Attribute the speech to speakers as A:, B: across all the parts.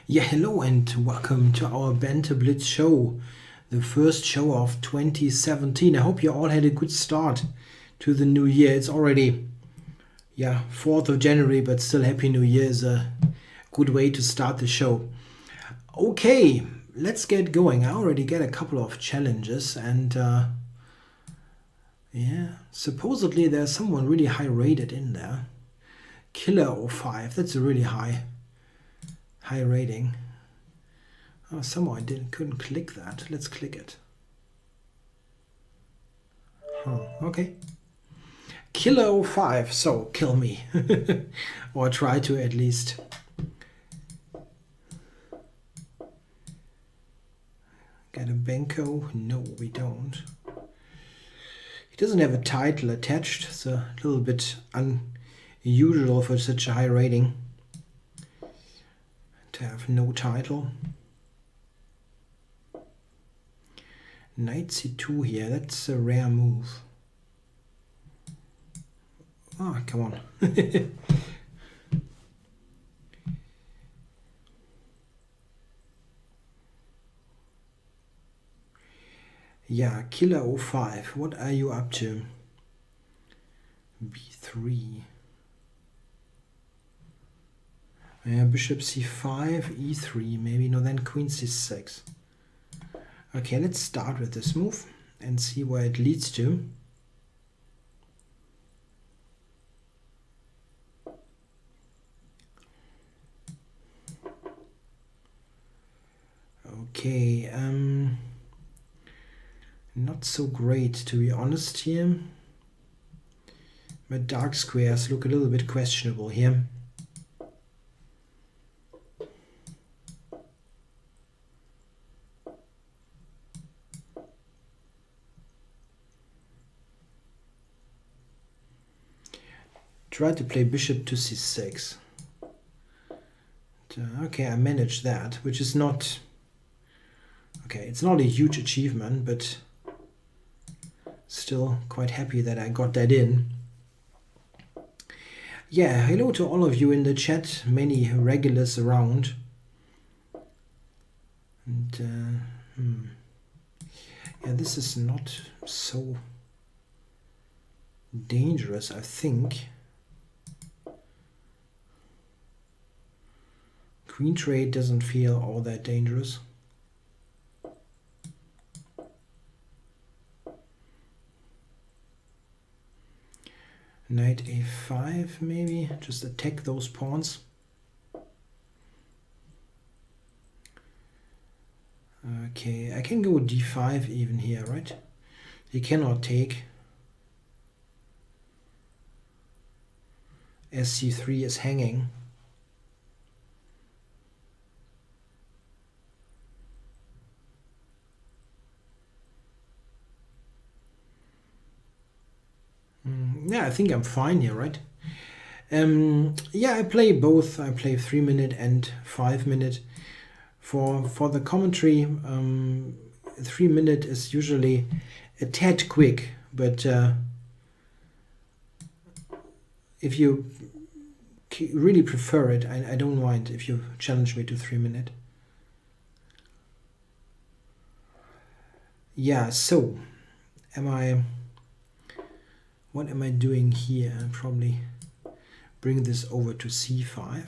A: Yeah, hello and welcome to our Banter Blitz show, the first show of 2017. I hope you all had a good start to the new year. It's already, 4th of January, but still Happy New Year is a good way to start the show. Okay, let's get going. I already get a couple of challenges and supposedly there's someone really high rated in there. Killer 05, that's a really high rating. Oh, somehow I couldn't click that. Let's click it. Oh, okay. Killer 05, so kill me. Or try to at least. Get a Benko? No, we don't. He doesn't have a title attached. It's a little bit unusual for such a high rating to have no title. Knight c2 here, that's a rare move. Ah, come on. Yeah, Killer 05, what are you up to? b3. Yeah, bishop c5, e3, maybe. No, then queen c6. Okay, let's start with this move and see where it leads to. Okay, not so great to be honest here. My dark squares look a little bit questionable here. Try to play bishop to c6. Okay, I managed that, which is not... Okay, it's not a huge achievement, but still quite happy that I got that in. Yeah, hello to all of you in the chat, many regulars around. And yeah, this is not so dangerous, I think. Queen trade doesn't feel all that dangerous. Knight a5 maybe, just attack those pawns. Okay, I can go d5 even here, right? He cannot take. sc3 is hanging. Yeah, I think I'm fine here, right? Yeah, I play both. I play 3-minute and 5-minute. For the commentary, 3-minute is usually a tad quick, but if you really prefer it, I don't mind if you challenge me to 3-minute. Yeah, so what am I doing here? I'll probably bring this over to c5.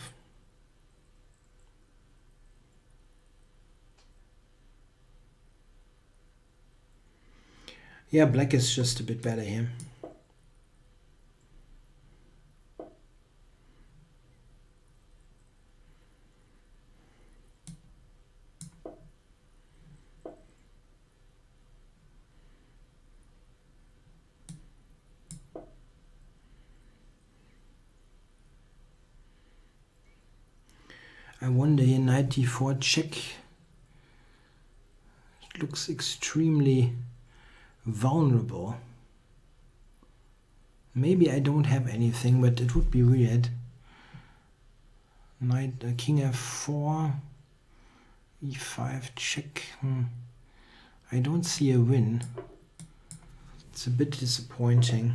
A: Yeah, black is just a bit better here. I wonder here, knight d4 check. It looks extremely vulnerable. Maybe I don't have anything, but it would be weird. Knight, king f4, e5 check. I don't see a win. It's a bit disappointing.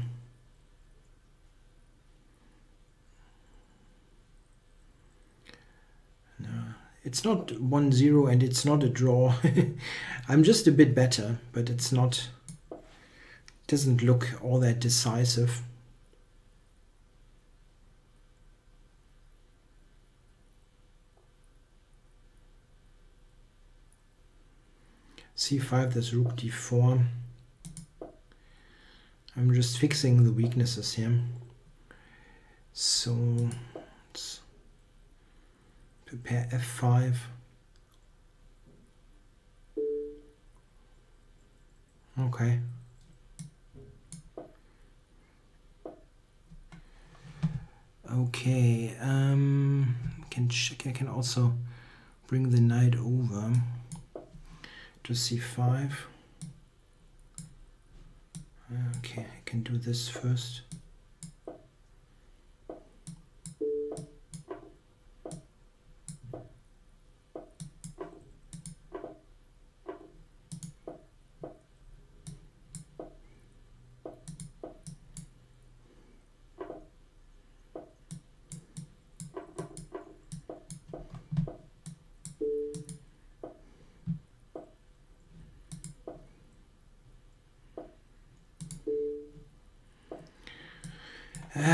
A: It's not 1-0 and it's not a draw. I'm just a bit better, but it's not, doesn't look all that decisive. C5, there's rook d4. I'm just fixing the weaknesses here. So let's prepare f5. Okay. Okay. I can also bring the knight over to c5. Okay, I can do this first.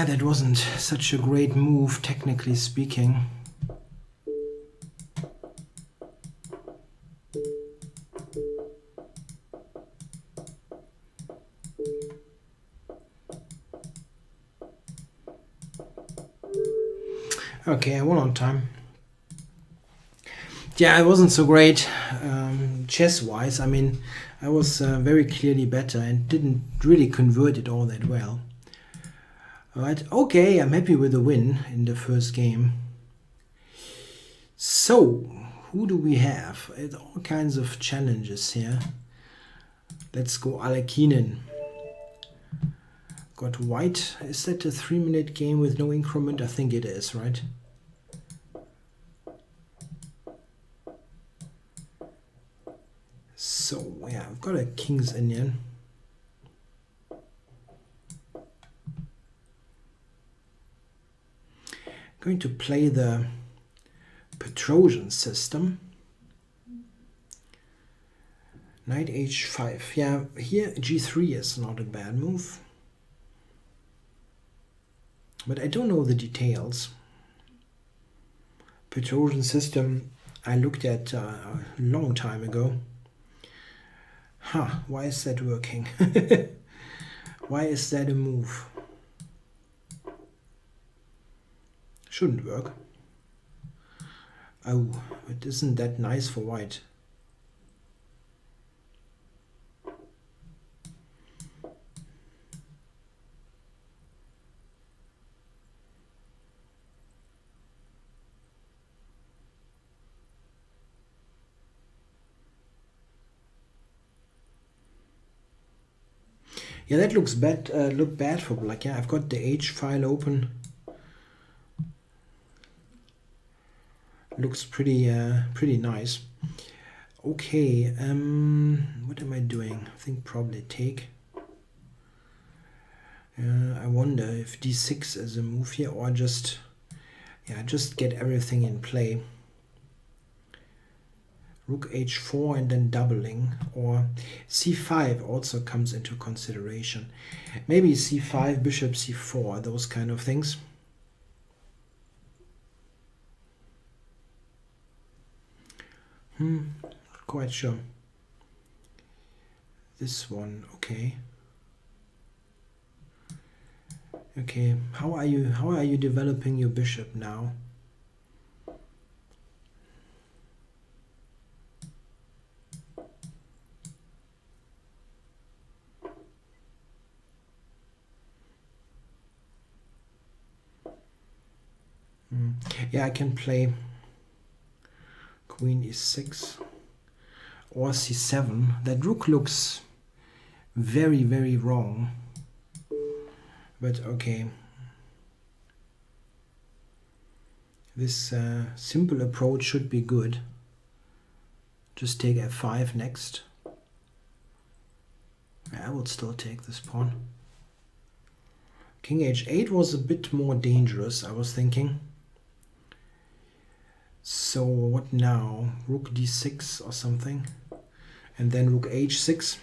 A: That wasn't such a great move, technically speaking. Okay, I won on time. Yeah, I wasn't so great chess-wise. I mean, I was very clearly better and didn't really convert it all that well. Alright, okay, I'm happy with the win in the first game. So, who do we have? It's all kinds of challenges here. Let's go Alekinen. Got white. Is that a 3-minute game with no increment? I think it is, right? So, yeah, I've got a King's Indian. Going to play the Petrosian system. Knight h5. Yeah, here g3 is not a bad move. But I don't know the details. Petrosian system I looked at a long time ago. Huh, why is that working? Why is that a move? Shouldn't work. Oh, but isn't that nice for white? Yeah, that looks bad. Look bad for black. Yeah, I've got the H file open. Looks pretty nice. Okay, what am I doing? I think probably take. I wonder if d6 is a move here, or just get everything in play. Rook h4 and then doubling, or c5 also comes into consideration. Maybe c5, bishop c4, those kind of things. Not quite sure. This one, okay. Okay, how are you developing your bishop now? Yeah, I can play queen e6 or c7. That rook looks very, very wrong. But okay. This simple approach should be good. Just take f5 next. I will still take this pawn. King h8 was a bit more dangerous, I was thinking. So what now? Rook d6 or something, and then rook h6.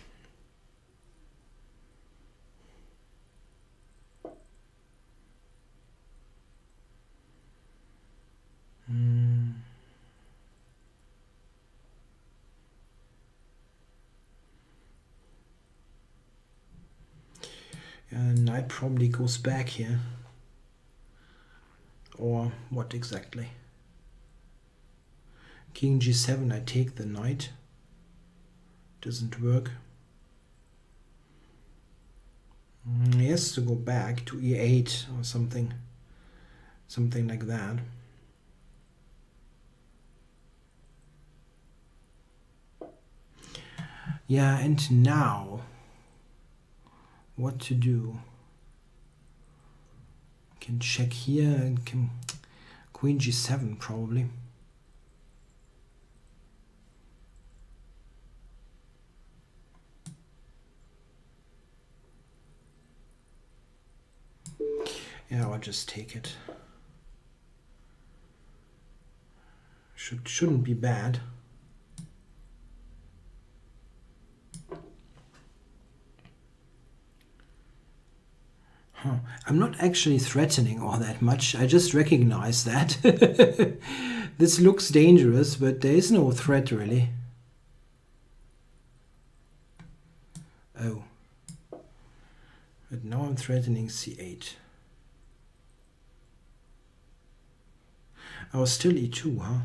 A: Knight probably goes back here. Or what exactly? King g7, I take the knight. Doesn't work. He has to go back to e8 or something. Something like that. Yeah, and now what to do? Can check here and can queen g7 probably. Yeah, I'll just take it. Shouldn't be bad. Huh. I'm not actually threatening all that much. I just recognize that. This looks dangerous, but there is no threat really. Oh. But now I'm threatening c8. Oh, still e2, huh?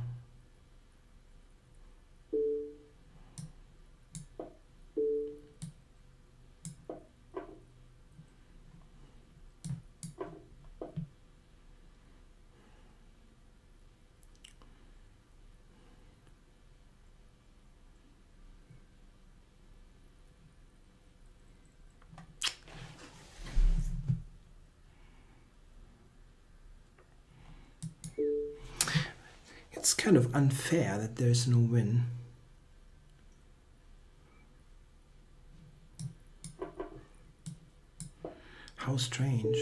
A: It's kind of unfair that there's no win. How strange.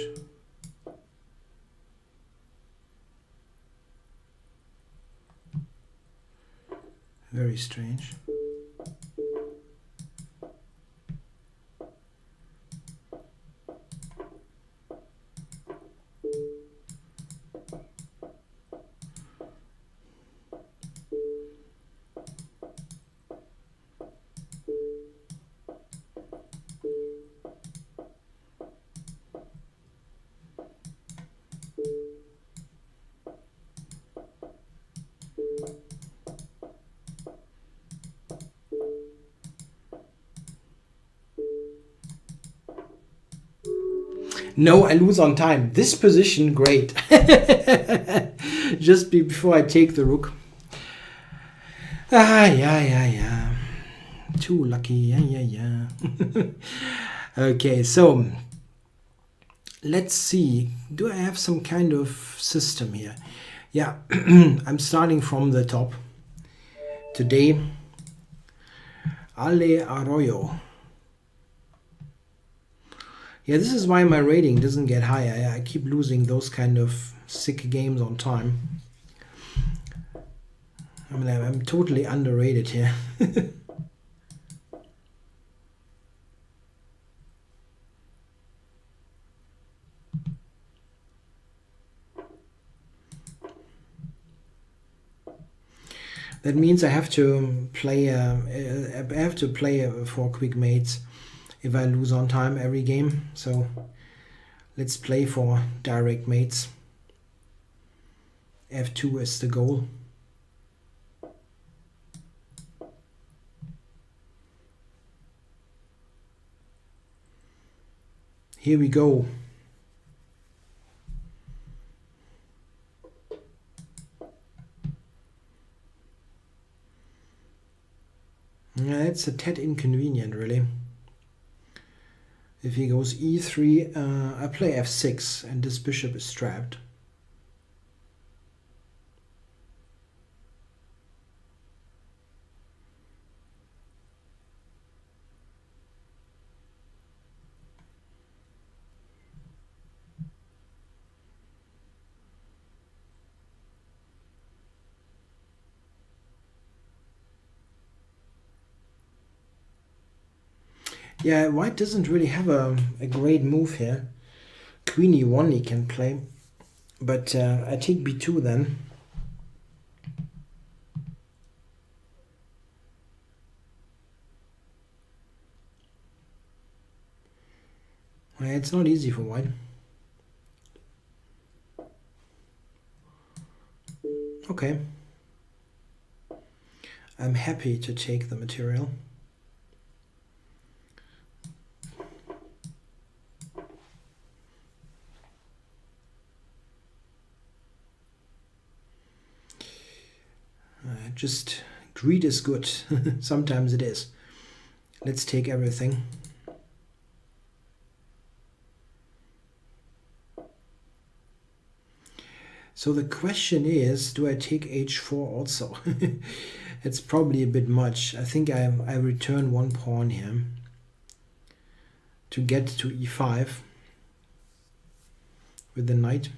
A: Very strange. No, I lose on time. This position, great. Just before I take the rook. Yeah. Too lucky, yeah. Okay, so let's see. Do I have some kind of system here? Yeah, I'm starting from the top. Today, Ale Arroyo. Yeah, this is why my rating doesn't get high. I keep losing those kind of sick games on time. I mean, I'm totally underrated here. That means I have to play. For quick mates if I lose on time every game. So let's play for direct mates. F2 is the goal. Here we go. Yeah, it's a tad inconvenient, really. If he goes e3, I play f6, and this bishop is trapped. Yeah, white doesn't really have a great move here. Queen e1 he can play, but I take b2 then. It's not easy for white. Okay. I'm happy to take the material. Just greed is good. Sometimes it is. Let's take everything. So the question is, do I take h4 also? It's probably a bit much. I think I return one pawn here to get to e5 with the knight.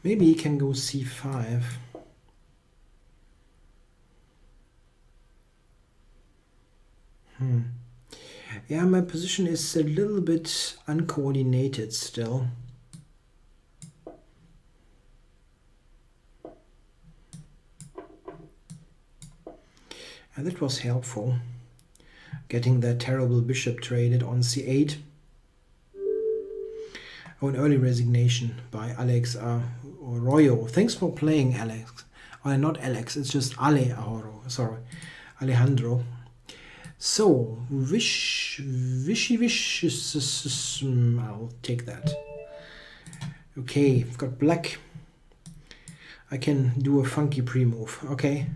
A: Maybe he can go c5. Yeah, my position is a little bit uncoordinated still. And that was helpful, getting that terrible bishop traded on c8. Oh, an early resignation by Alex Arroyo. Thanks for playing, Alex. Not Alex, it's just Alejandro. Sorry, Alejandro. So, wishy, I'll take that. Okay, I've got black. I can do a funky pre-move, okay?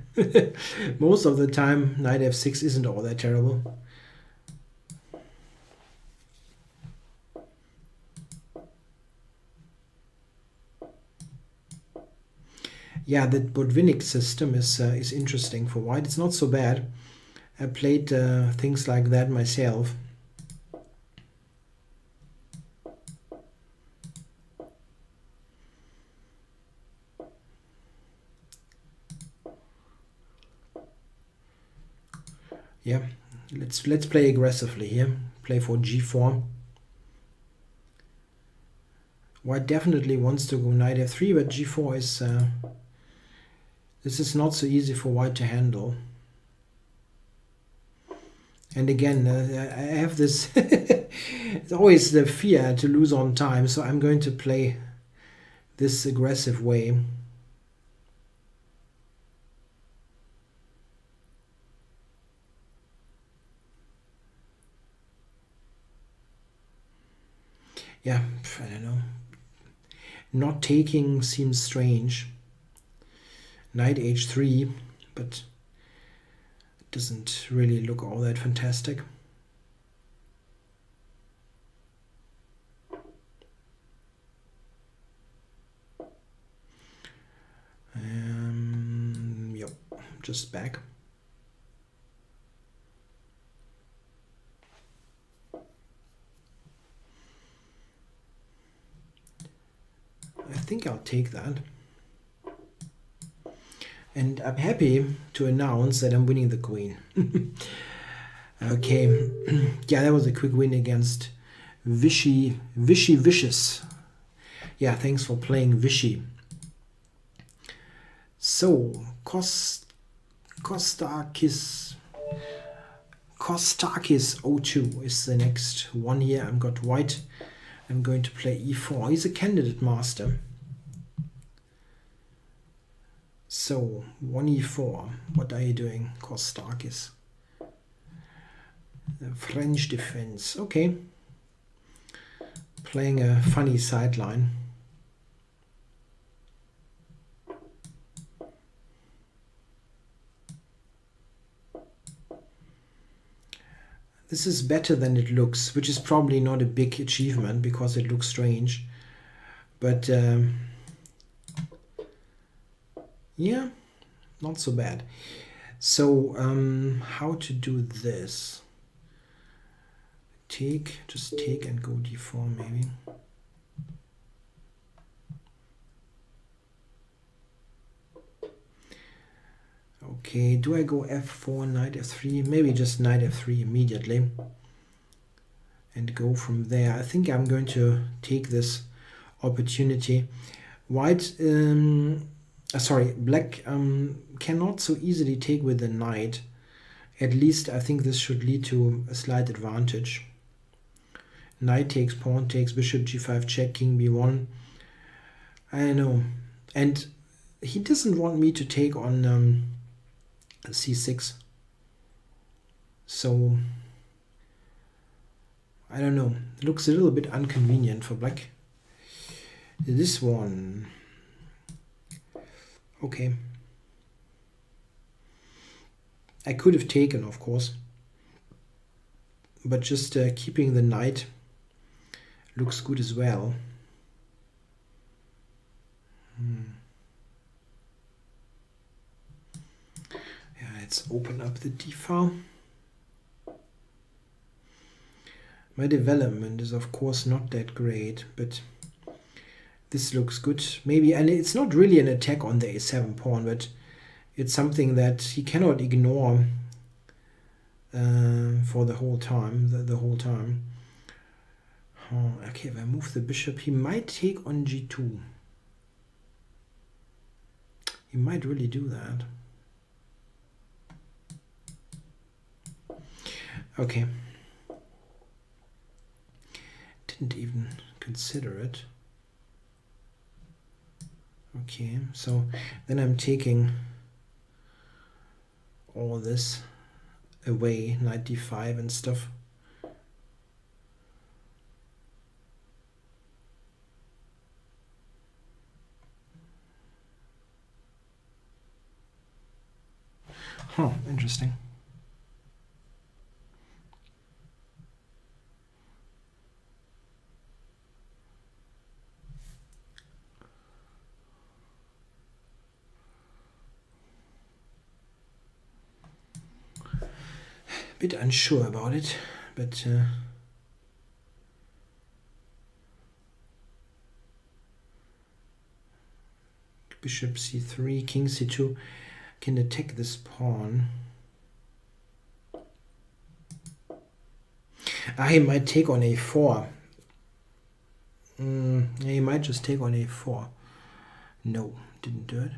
A: Most of the time, knight f6 isn't all that terrible. Yeah, the Botvinnik system is interesting for white. It's not so bad. I played things like that myself. Yeah, let's play aggressively here. Play for g4. White definitely wants to go knight f3, but g4 is this is not so easy for white to handle. And again, I have this it's always the fear to lose on time, so I'm going to play this aggressive way. Yeah, I don't know. Not taking seems strange. Knight h3, but it doesn't really look all that fantastic. Yep, just back. I think I'll take that. And I'm happy to announce that I'm winning the queen. Okay, yeah, that was a quick win against Vichy Vicious. Yeah, thanks for playing Vichy. So, Kostakis 02 is the next one here. I've got white. I'm going to play e4. He's a candidate master. So, 1e4. What are you doing, Kostakis? The French defense. Okay. Playing a funny sideline. This is better than it looks, which is probably not a big achievement because it looks strange. But yeah, not so bad. So how to do this? Just take and go d4 maybe. Okay, do I go f4, knight f3? Maybe just knight f3 immediately and go from there. I think I'm going to take this opportunity. White, black cannot so easily take with the knight. At least I think this should lead to a slight advantage. Knight takes, pawn takes, bishop g5 check, king b1. I don't know. And he doesn't want me to take on c6. So I don't know. It looks a little bit inconvenient for black. This one. Okay. I could have taken, of course. But just keeping the knight looks good as well. Yeah, let's open up the d file. My development is of course not that great, but this looks good. Maybe, and it's not really an attack on the a7 pawn, but it's something that he cannot ignore for the whole time. The whole time. Oh, okay, if I move the bishop, he might take on g2. He might really do that. Okay. Didn't even consider it. Okay, so then I'm taking all this away, knight d5 and stuff. Huh, interesting. Bit unsure about it, but bishop c3, king c2 can attack this pawn. He might take on a4. He might just take on a4. No, didn't do it.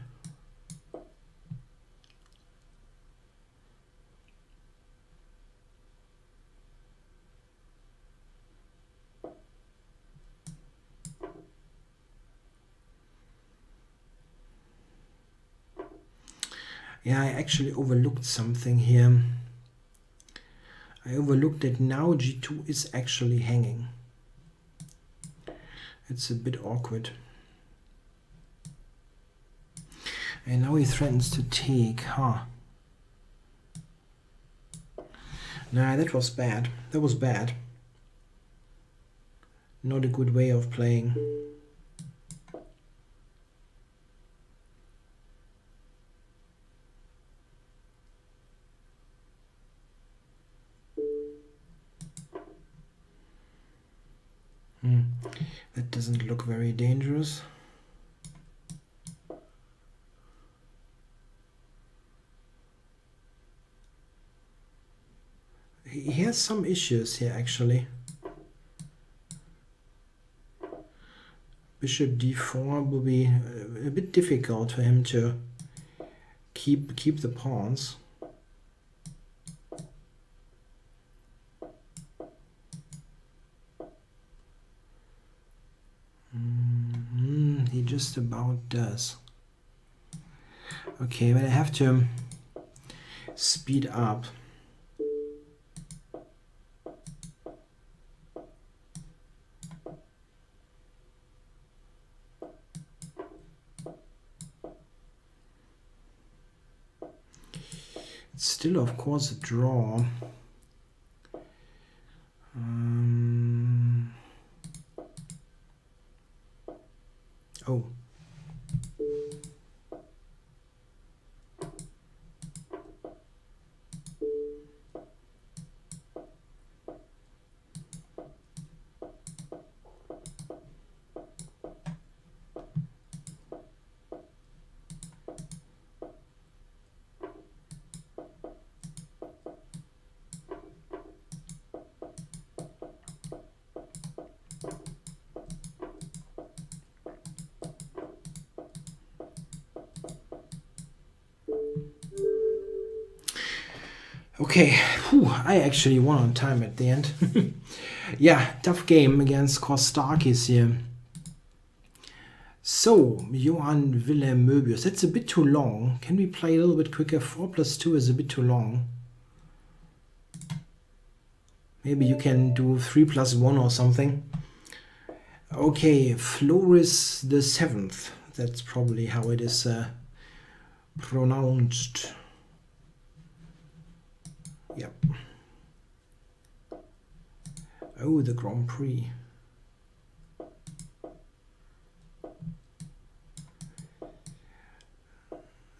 A: Yeah, I actually overlooked something here. I overlooked that now g2 is actually hanging. It's a bit awkward. And now he threatens to take, huh? Nah, that was bad. That was bad. Not a good way of playing. That doesn't look very dangerous. He has some issues here actually. Bishop d4 will be a bit difficult for him to keep the pawns. He just about does. Okay, but I have to speed up. It's still, of course, a draw. Oh. Okay, whew, I actually won on time at the end. Yeah, tough game against Kostakis here. So, Johann Wilhelm Möbius. That's a bit too long. Can we play a little bit quicker? 4+2 is a bit too long. Maybe you can do 3+1 or something. Okay, Floris the 7th. That's probably how it is pronounced. Yep. Oh, the Grand Prix.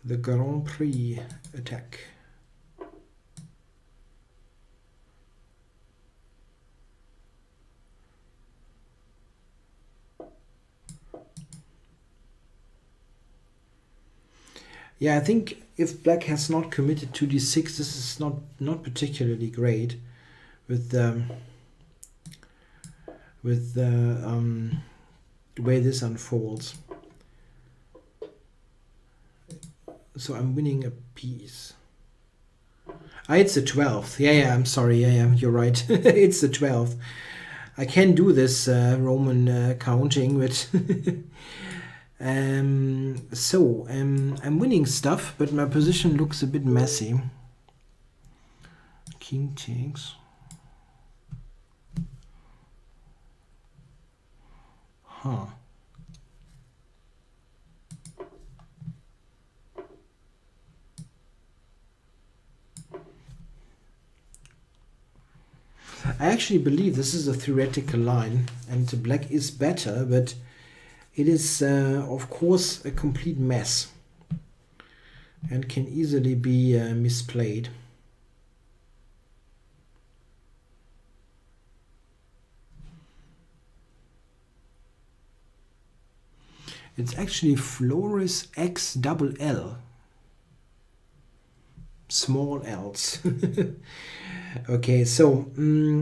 A: The Grand Prix attack. Yeah, I think if black has not committed to d6, this is not particularly great with the way this unfolds. So I'm winning a piece. Ah, it's the 12th. Yeah, I'm sorry. Yeah, you're right. It's the 12th. I can do this Roman counting, but so I'm winning stuff, but my position looks a bit messy. King takes. Huh. I actually believe this is a theoretical line, and black is better, but it is, of course, a complete mess and can easily be misplayed. It's actually Floris X double L. Small L's. Okay, so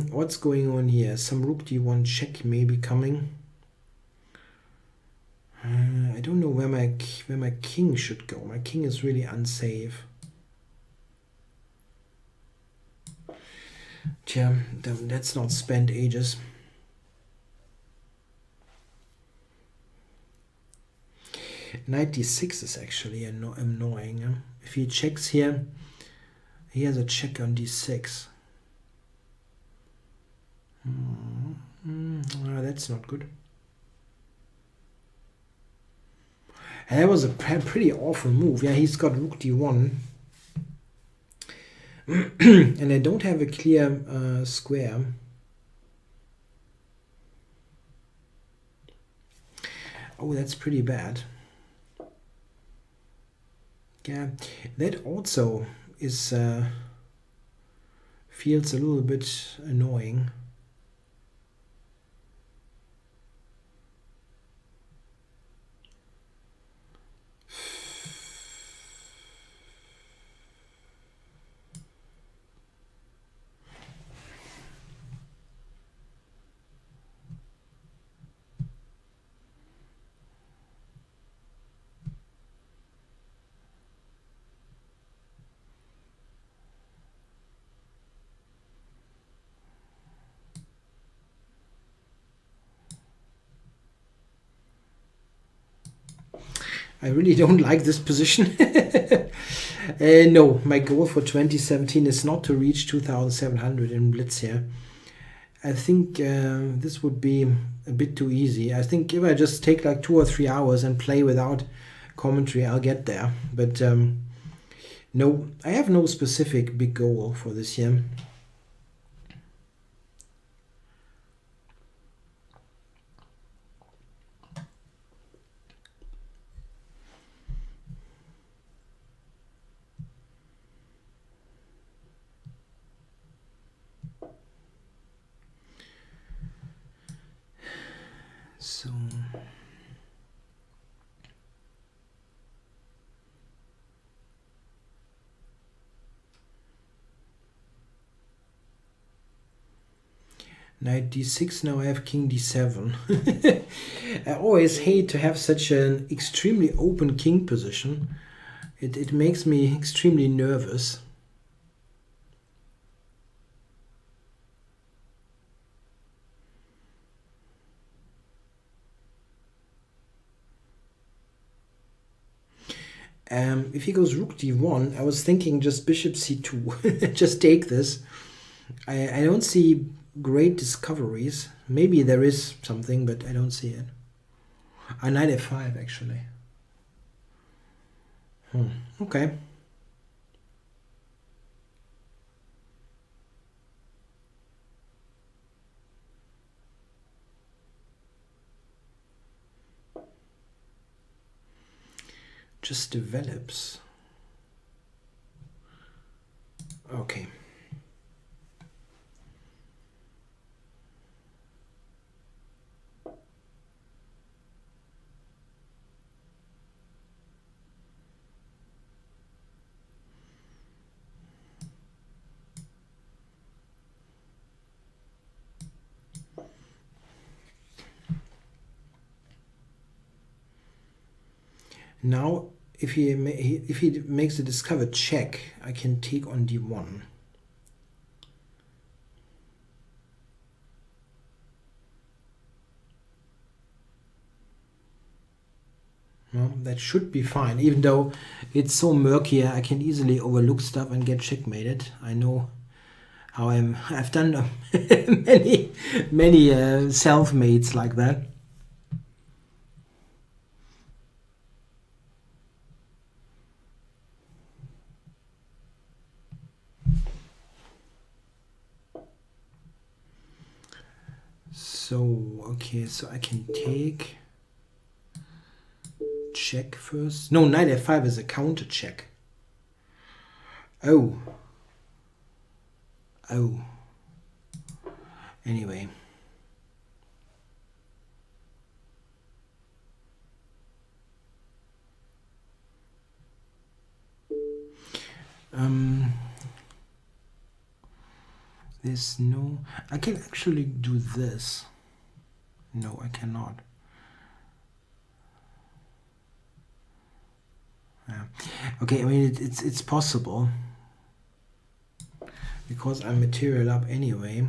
A: what's going on here? Some rook d1 check may be coming. I don't know where my king should go. My king is really unsafe. Tja, let's not spend ages. Knight d6 is actually annoying. If he checks here, he has a check on d6. That's not good. And that was a pretty awful move. Yeah, he's got rook d1. And I don't have a clear square. Oh, that's pretty bad. Yeah, that also is feels a little bit annoying. I really don't like this position. No, my goal for 2017 is not to reach 2,700 in Blitz here. I think this would be a bit too easy. I think if I just take like 2 or 3 hours and play without commentary, I'll get there. But no, I have no specific big goal for this year. So Knight d6, now I have king d7. I always hate to have such an extremely open king position. It makes me extremely nervous. If he goes rook d1, I was thinking just bishop c2. Just take this. I don't see great discoveries. Maybe there is something, but I don't see it. Knight f5, actually. Okay. Just develops. Okay. Now, if he makes a discovered check, I can take on d1. Well, that should be fine, even though it's so murky. I can easily overlook stuff and get checkmated. I know how I've done many self-mates like that. So, okay, so I can take check first. No, knight f5 is a counter check. Oh. Anyway. There's no... I can actually do this. No, I cannot. Yeah. Okay, I mean, it's possible. Because I'm material up anyway.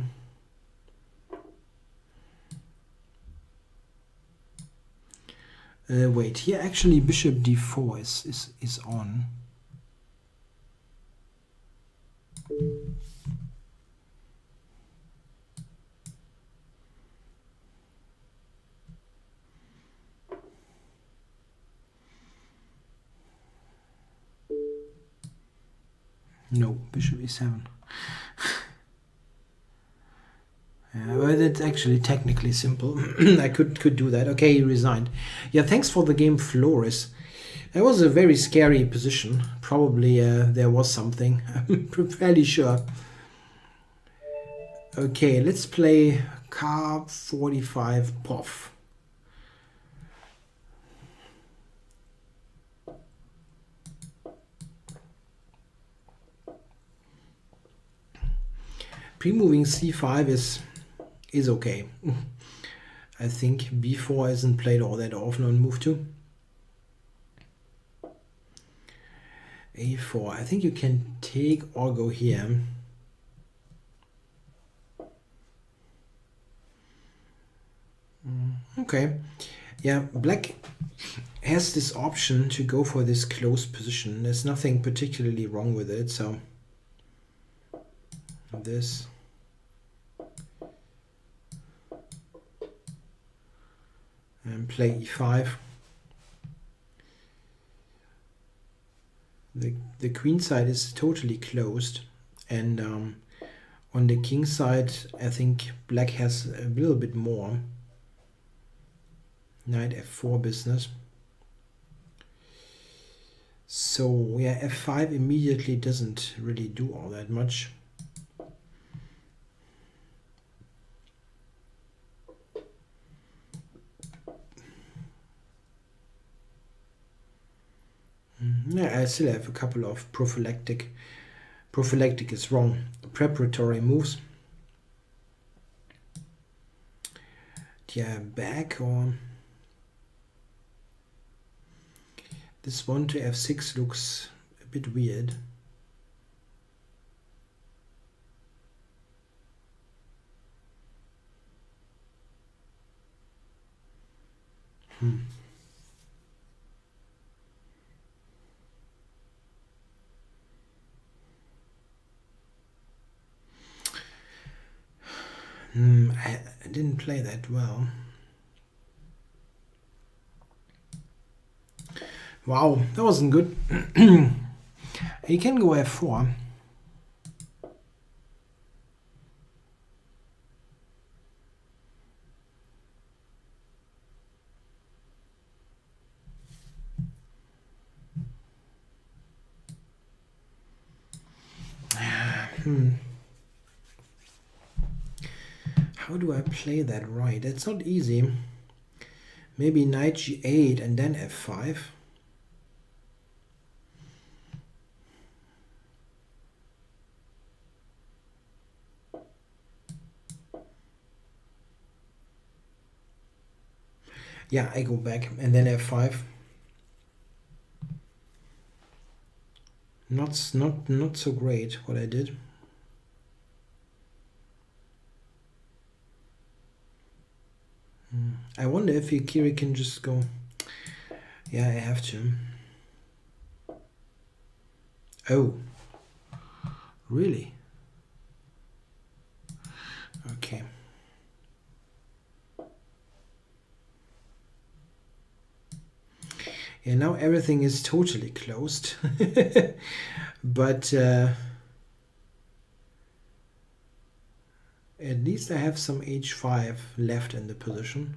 A: Wait, here actually bishop d4 is on. No, bishop e7. Well, that's actually technically simple. I could do that. Okay, he resigned. Yeah, thanks for the game, Flores. That was a very scary position. Probably there was something. I'm fairly sure. Okay, let's play K45 POF. Pre-moving c5 is okay. I think b4 isn't played all that often on move 2. a4. I think you can take or go here. Okay. Yeah, black has this option to go for this closed position. There's nothing particularly wrong with it, so this. And play e5. The queen side is totally closed, and on the king side I think black has a little bit more. Knight f4 business. So yeah, f5 immediately doesn't really do all that much. Yeah, I still have a couple of prophylactic is wrong, preparatory moves. Yeah, back, or this one to f6 looks a bit weird. I didn't play that well. Wow, that wasn't good. He can go f4. How do I play that right? It's not easy. Maybe knight g8 and then f5. Yeah, I go back and then f5. Not so great what I did. I wonder if Kiri can just go. Yeah, I have to. Oh, really? Okay. Yeah, now everything is totally closed. But at least I have some h5 left in the position.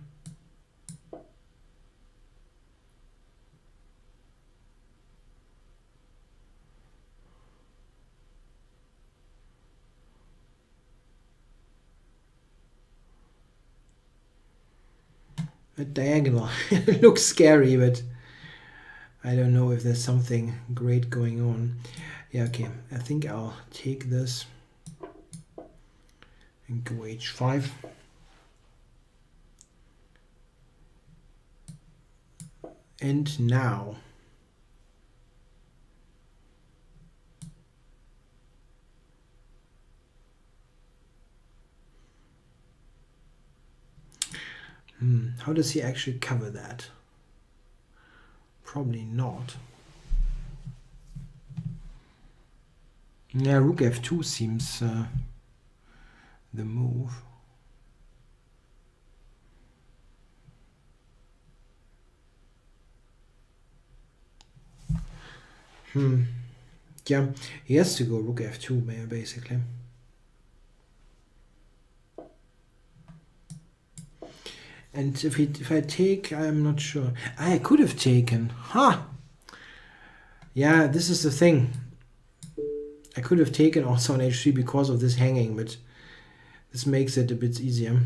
A: A diagonal. It looks scary, but I don't know if there's something great going on. Yeah, okay. I think I'll take this and go h5. And now how does he actually cover that? Probably not. Yeah, rook f2 seems the move. Yeah, he has to go rook f2 basically. And if I take, I'm not sure. I could have taken. Ha! Yeah, this is the thing. I could have taken also on h3 because of this hanging, but this makes it a bit easier.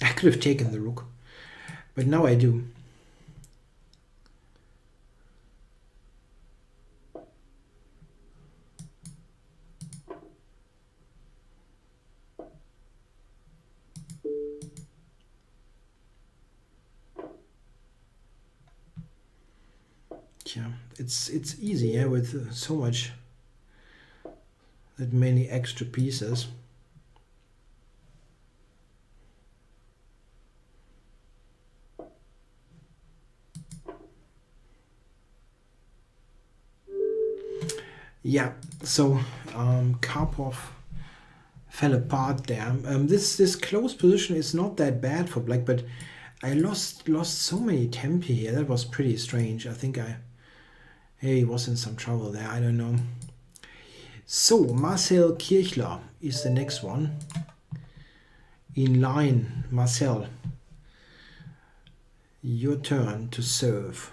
A: I could have taken the rook, but now I do. Yeah, it's easy, yeah, with so much, that many extra pieces. Yeah, so Karpov fell apart there. This close position is not that bad for black, but I lost so many tempi here. That was pretty strange. I think he was in some trouble there. I don't know. So Marcel Kirchler is the next one in line. Marcel, your turn to serve.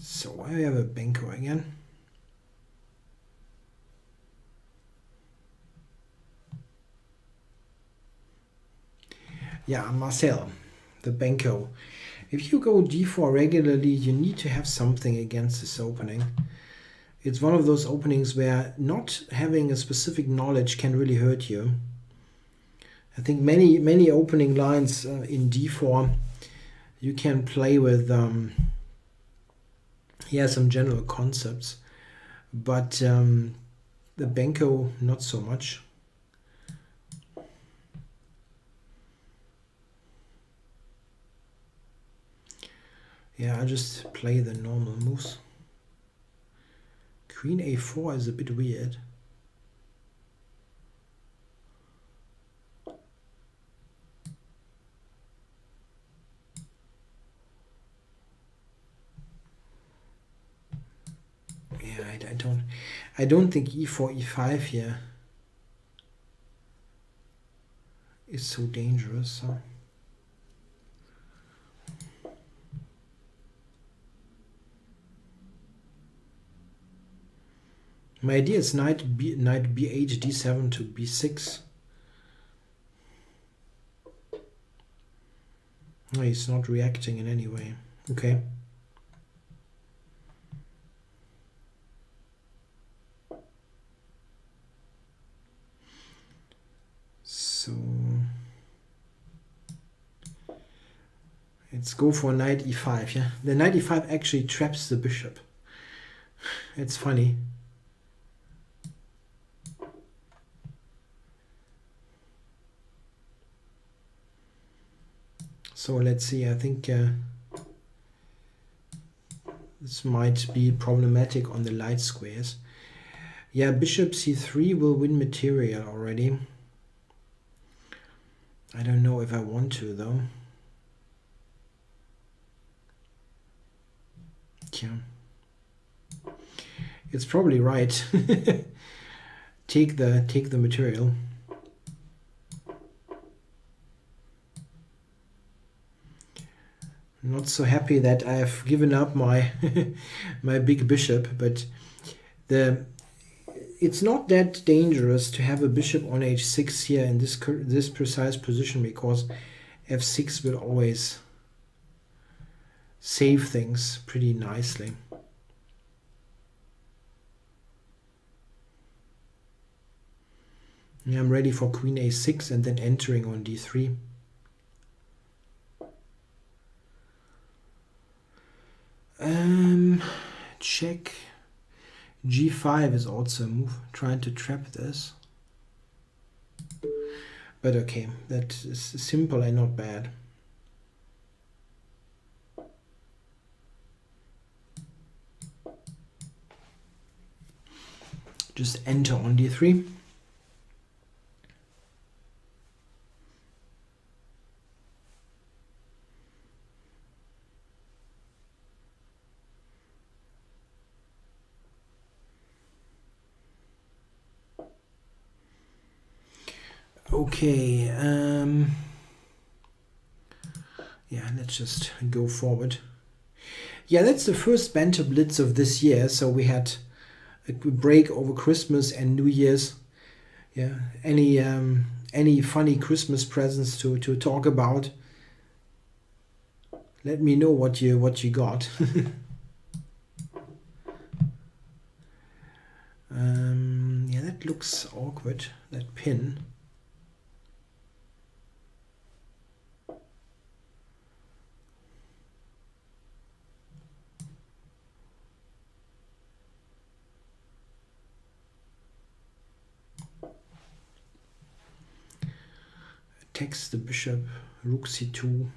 A: So I have a Benko again. Yeah, Marcel, the Benko. If you go d4 regularly, you need to have something against this opening. It's one of those openings where not having a specific knowledge can really hurt you. I think many opening lines in d4 you can play with Yeah, some general concepts, but the Benko not so much. Yeah, I'll just play the normal moves. Queen a4 is a bit weird. Yeah, I don't think e4, e5 here is so dangerous. So. My idea is knight b8, d7 to b6. Oh, he's not reacting in any way. Okay. So let's go for knight e5. Yeah, the knight e5 actually traps the bishop. It's funny. So let's see. I think this might be problematic on the light squares. Yeah, bishop c3 will win material already. I don't know if I want to though. Yeah, it's probably right. take the material. Not so happy that I have given up my my big bishop, but it's not that dangerous to have a bishop on h6 here in this precise position, because f6 will always save things pretty nicely. Yeah, I'm ready for queen a6 and then entering on d3. Check. g5 is also a move, trying to trap this. But okay, that is simple and not bad. Just enter on d3. Okay, yeah, let's just go forward. Yeah, that's the first Banter Blitz of this year, so we had a break over Christmas and New Year's. Yeah, any funny Christmas presents to talk about? Let me know what you got. Yeah, that looks awkward, that pin. Attacks the bishop, rook c2.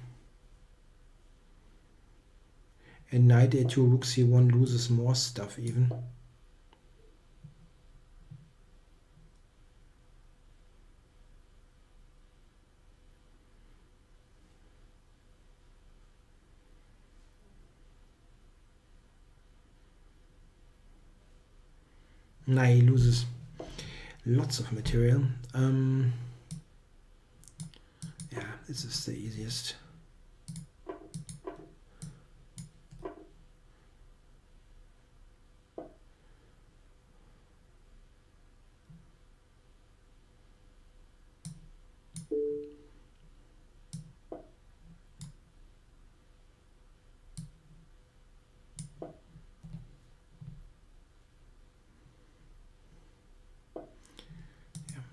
A: And knight a2, rook c1 loses more stuff even. Nah, he loses lots of material. Yeah, this is the easiest.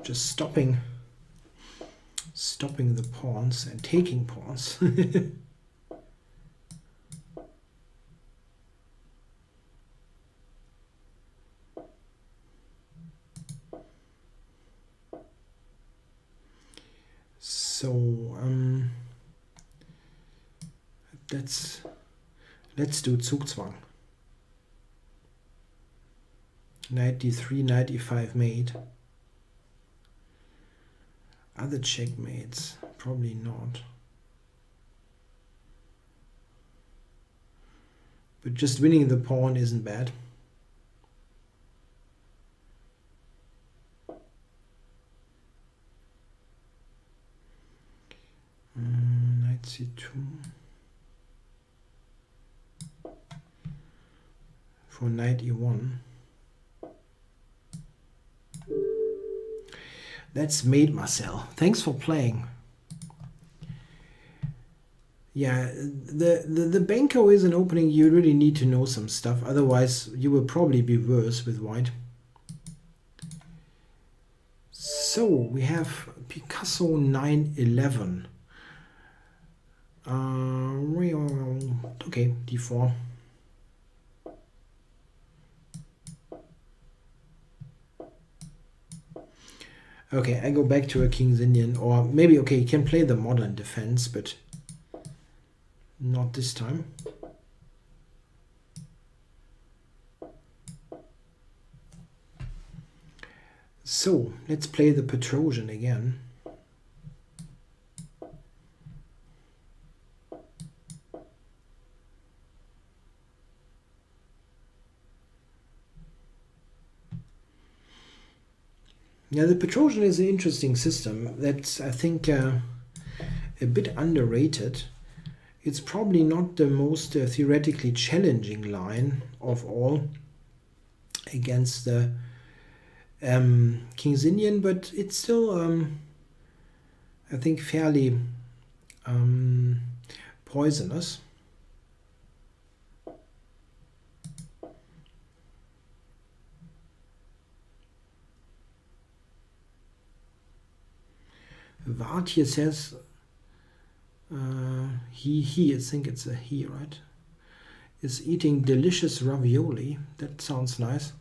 A: Just stopping the pawns and taking pawns. So let's do Zugzwang. Knight d3, knight e5 mate. Other checkmates? Probably not. But just winning the pawn isn't bad. Knight c2. For knight e1. That's mate, Marcel. Thanks for playing. Yeah, the Banco is an opening you really need to know some stuff. Otherwise, you will probably be worse with white. So we have Picasso 911. Okay, d4. Okay, I go back to a King's Indian, or maybe, okay, you can play the modern defense, but not this time. So, let's play the Petrosian again. Yeah, the Petrosian is an interesting system that's, I think, a bit underrated. It's probably not the most theoretically challenging line of all against the King's Indian, but it's still, I think, fairly poisonous. Vart here says he, I think it's a he, right? Is eating delicious ravioli. That sounds nice.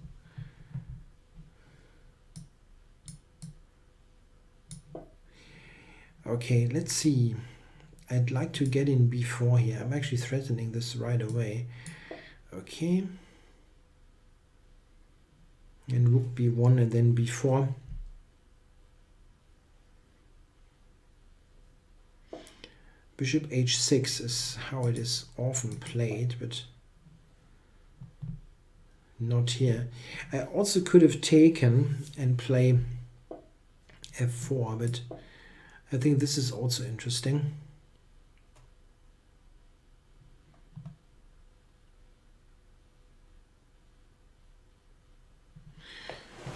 A: Okay, let's see. I'd like to get in b4 here. I'm actually threatening this right away. Okay. And rook b1 and then b4. Bishop h6 is how it is often played, but not here. I also could have taken and play f4, but I think this is also interesting.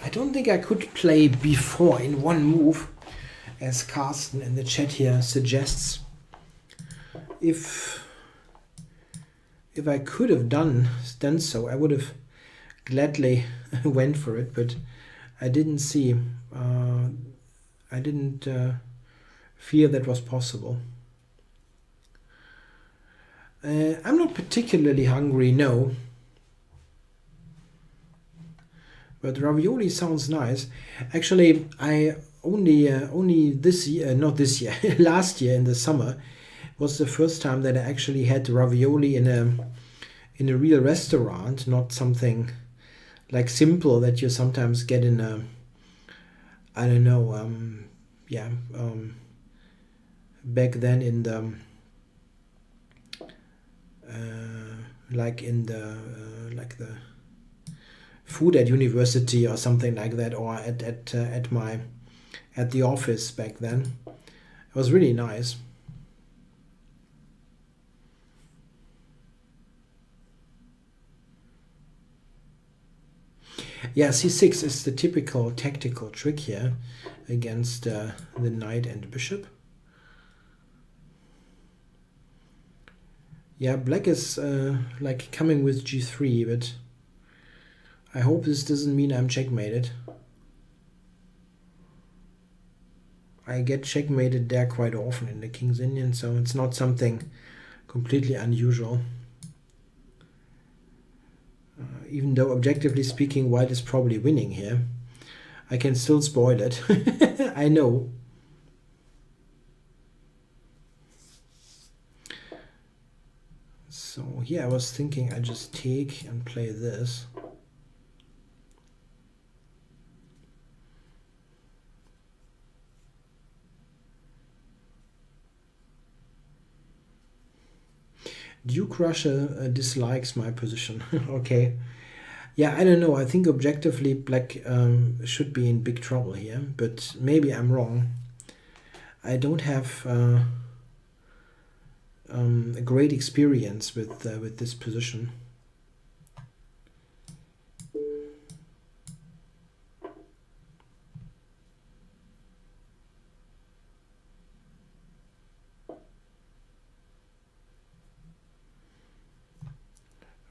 A: I don't think I could play b4 in one move, as Carsten in the chat here suggests. If I could have done so, I would have gladly went for it, but I didn't see. I didn't feel that was possible. I'm not particularly hungry, no. But ravioli sounds nice. Actually, I only this year, not this year, last year in the summer, was the first time that I actually had ravioli in a real restaurant, not something like simple that you sometimes get in a, I don't know, back then in the like the food at university or something like that, or at the office back then. It was really nice. Yeah, c6 is the typical tactical trick here against the knight and bishop. Yeah, black is like coming with g3, but I hope this doesn't mean I'm checkmated. I get checkmated there quite often in the King's Indian, so it's not something completely unusual. Even though objectively speaking white is probably winning here, I can still spoil it. I know. So here I was thinking I just take and play this. Duke Russia dislikes my position. Okay. Yeah, I don't know. I think objectively black should be in big trouble here, but maybe I'm wrong. I don't have a great experience with this position.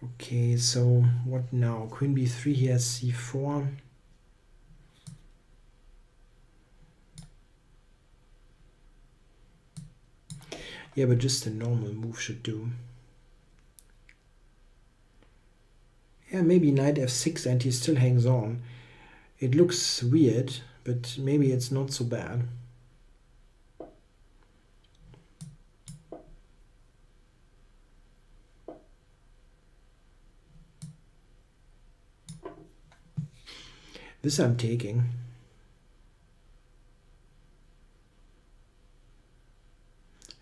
A: Okay, so what now? Queen b3 here, c4. Yeah, but just a normal move should do. Yeah, maybe knight f6 and he still hangs on. It looks weird, but maybe it's not so bad. This I'm taking.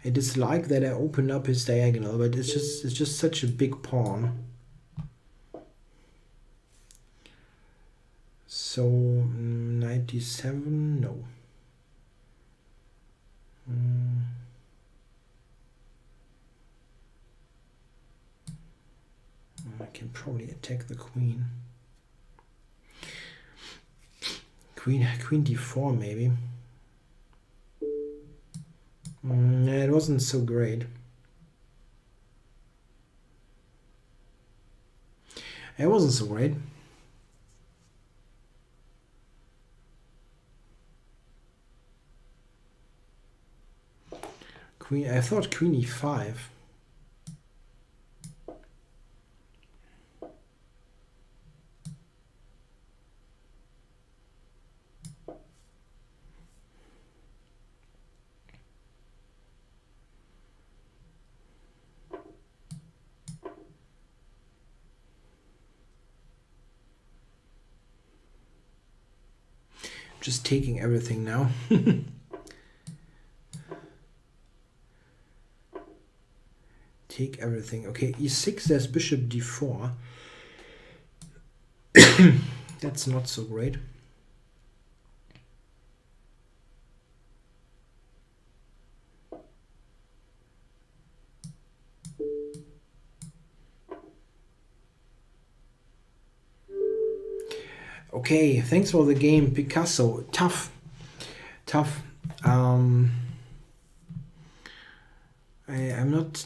A: I dislike that I open up his diagonal, but it's just such a big pawn. So 97, no. I can probably attack the queen. Queen d4 maybe. It wasn't so great. It wasn't so great. I thought queen e5. Just taking everything now. Take everything. Okay, e6, there's bishop d4. That's not so great. Okay, thanks for the game, Picasso. Tough. I'm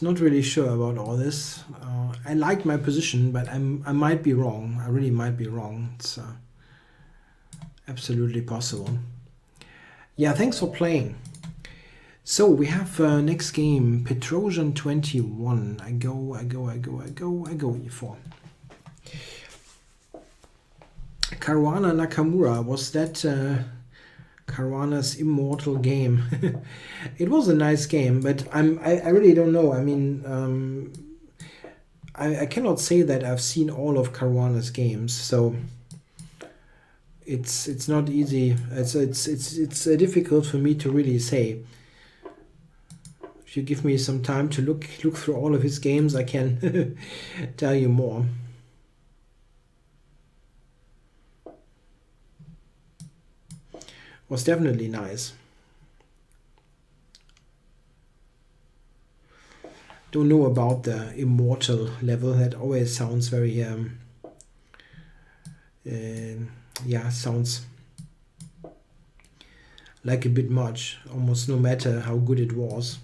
A: not really sure about all this. I like my position, but I might be wrong. I really might be wrong. It's absolutely possible. Yeah, thanks for playing. So we have next game, Petrosian 21. I go e4. Caruana Nakamura, was that Caruana's immortal game? It was a nice game, but I really don't know. I mean, I cannot say that I've seen all of Caruana's games, so it's not easy. It's difficult for me to really say. If you give me some time to look through all of his games, I can tell you more. Was definitely nice. Don't know about the immortal level. That always sounds very yeah, sounds like a bit much, almost no matter how good it was.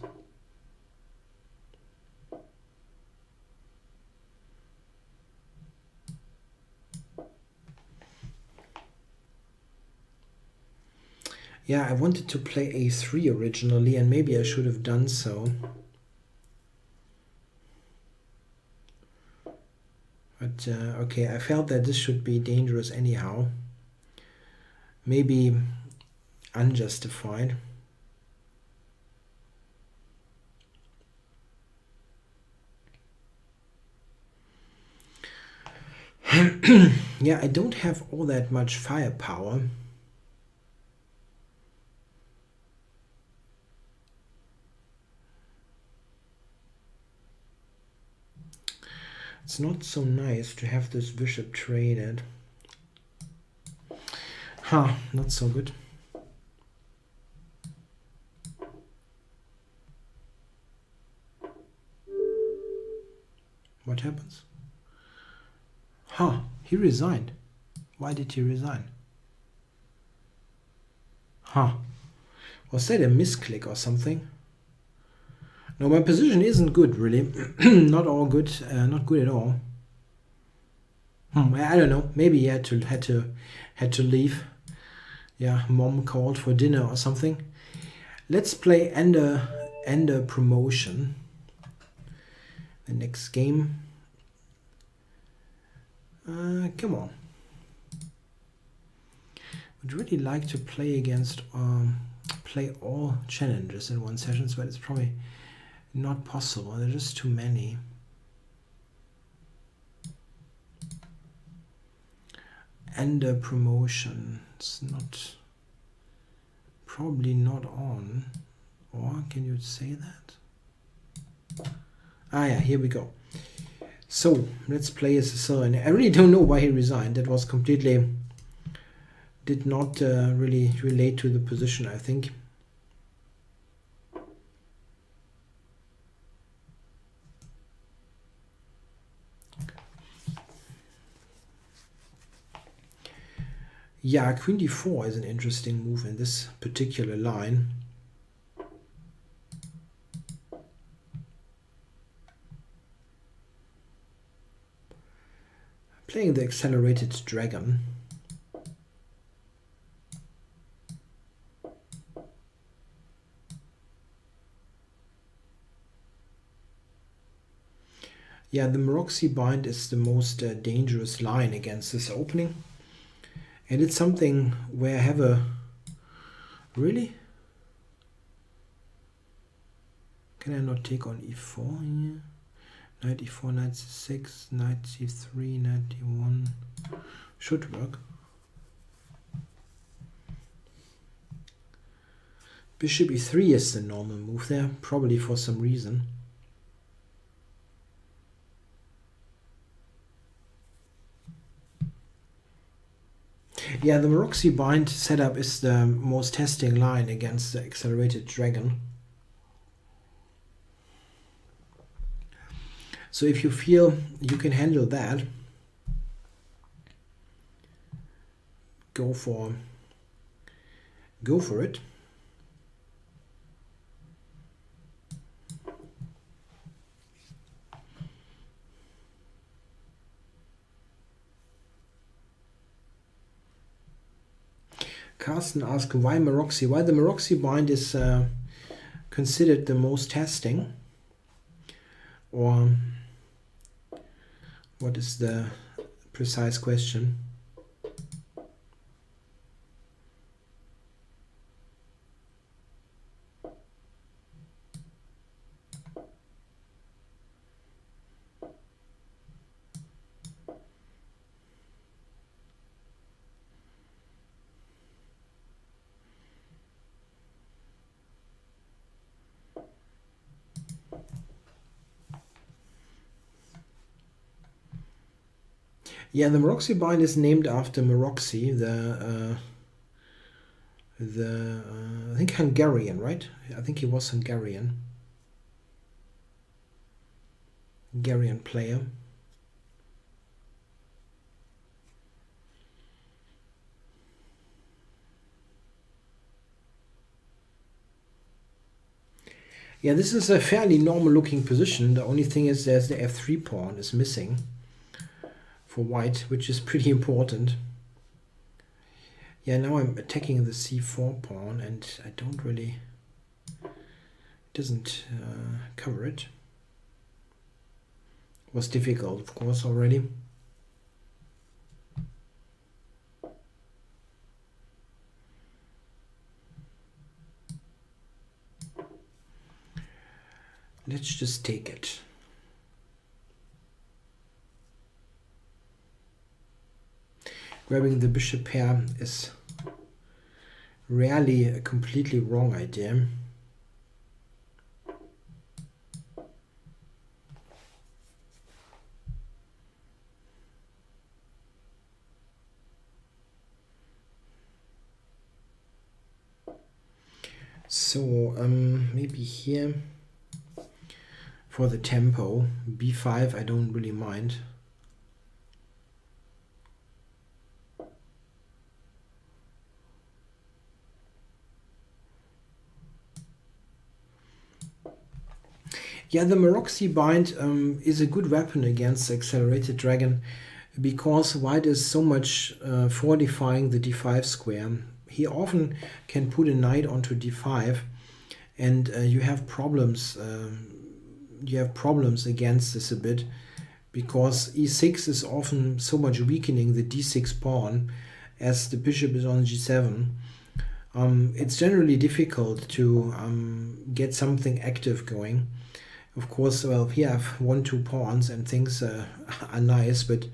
A: Yeah, I wanted to play a3 originally, and maybe I should have done so. But okay, I felt that this should be dangerous anyhow. Maybe unjustified. Yeah, I don't have all that much firepower. It's not so nice to have this bishop traded. Huh, not so good. What happens? Huh, he resigned. Why did he resign? Huh. Was that a misclick or something? No, my position isn't good, really. Not all good. Not good at all. I don't know. Maybe he had to leave. Yeah, mom called for dinner or something. Let's play Ender Promotion. The next game. Come on. Would really like to play against play all challenges in one session, but it's probably not possible. There's just too many. Ender Promotion. It's not probably not on. Or can you say that? Ah yeah, here we go. So let's play as a Sicilian. I really don't know why he resigned. That was completely did not really relate to the position, I think. Yeah, Queen d4 is an interesting move in this particular line. Playing the accelerated dragon. Yeah, the Maroczy bind is the most dangerous line against this opening. And it's something where I have a... Really? Can I not take on e4 here? Knight e4, knight c6, knight c3, knight d1. Should work. Bishop e3 is the normal move there, probably for some reason. Yeah, the Maroczy bind setup is the most testing line against the accelerated dragon. So if you feel you can handle that, go for it. Carsten asked why Maroczy? Why the Maroczy bind is considered the most testing, or what is the precise question? Yeah, the Maroczy bind is named after Maroczy, the I think Hungarian, right? I think he was Hungarian player. Yeah, this is a fairly normal looking position. The only thing is there's the f3 pawn is missing for white, which is pretty important. Yeah, now I'm attacking the c4 pawn and I don't really, it doesn't cover it. It was difficult, of course, already. Let's just take it. grabbing the bishop pair is rarely a completely wrong idea. So maybe here for the tempo, b5 I don't really mind. Yeah, the Maroczy bind is a good weapon against the accelerated dragon because white is so much fortifying the d5 square. He often can put a knight onto d5, and you have problems. You have problems against this a bit because e6 is often so much weakening the d6 pawn as the bishop is on g7. It's generally difficult to get something active going. Of course, well, here I have 1-2 pawns and things are nice, but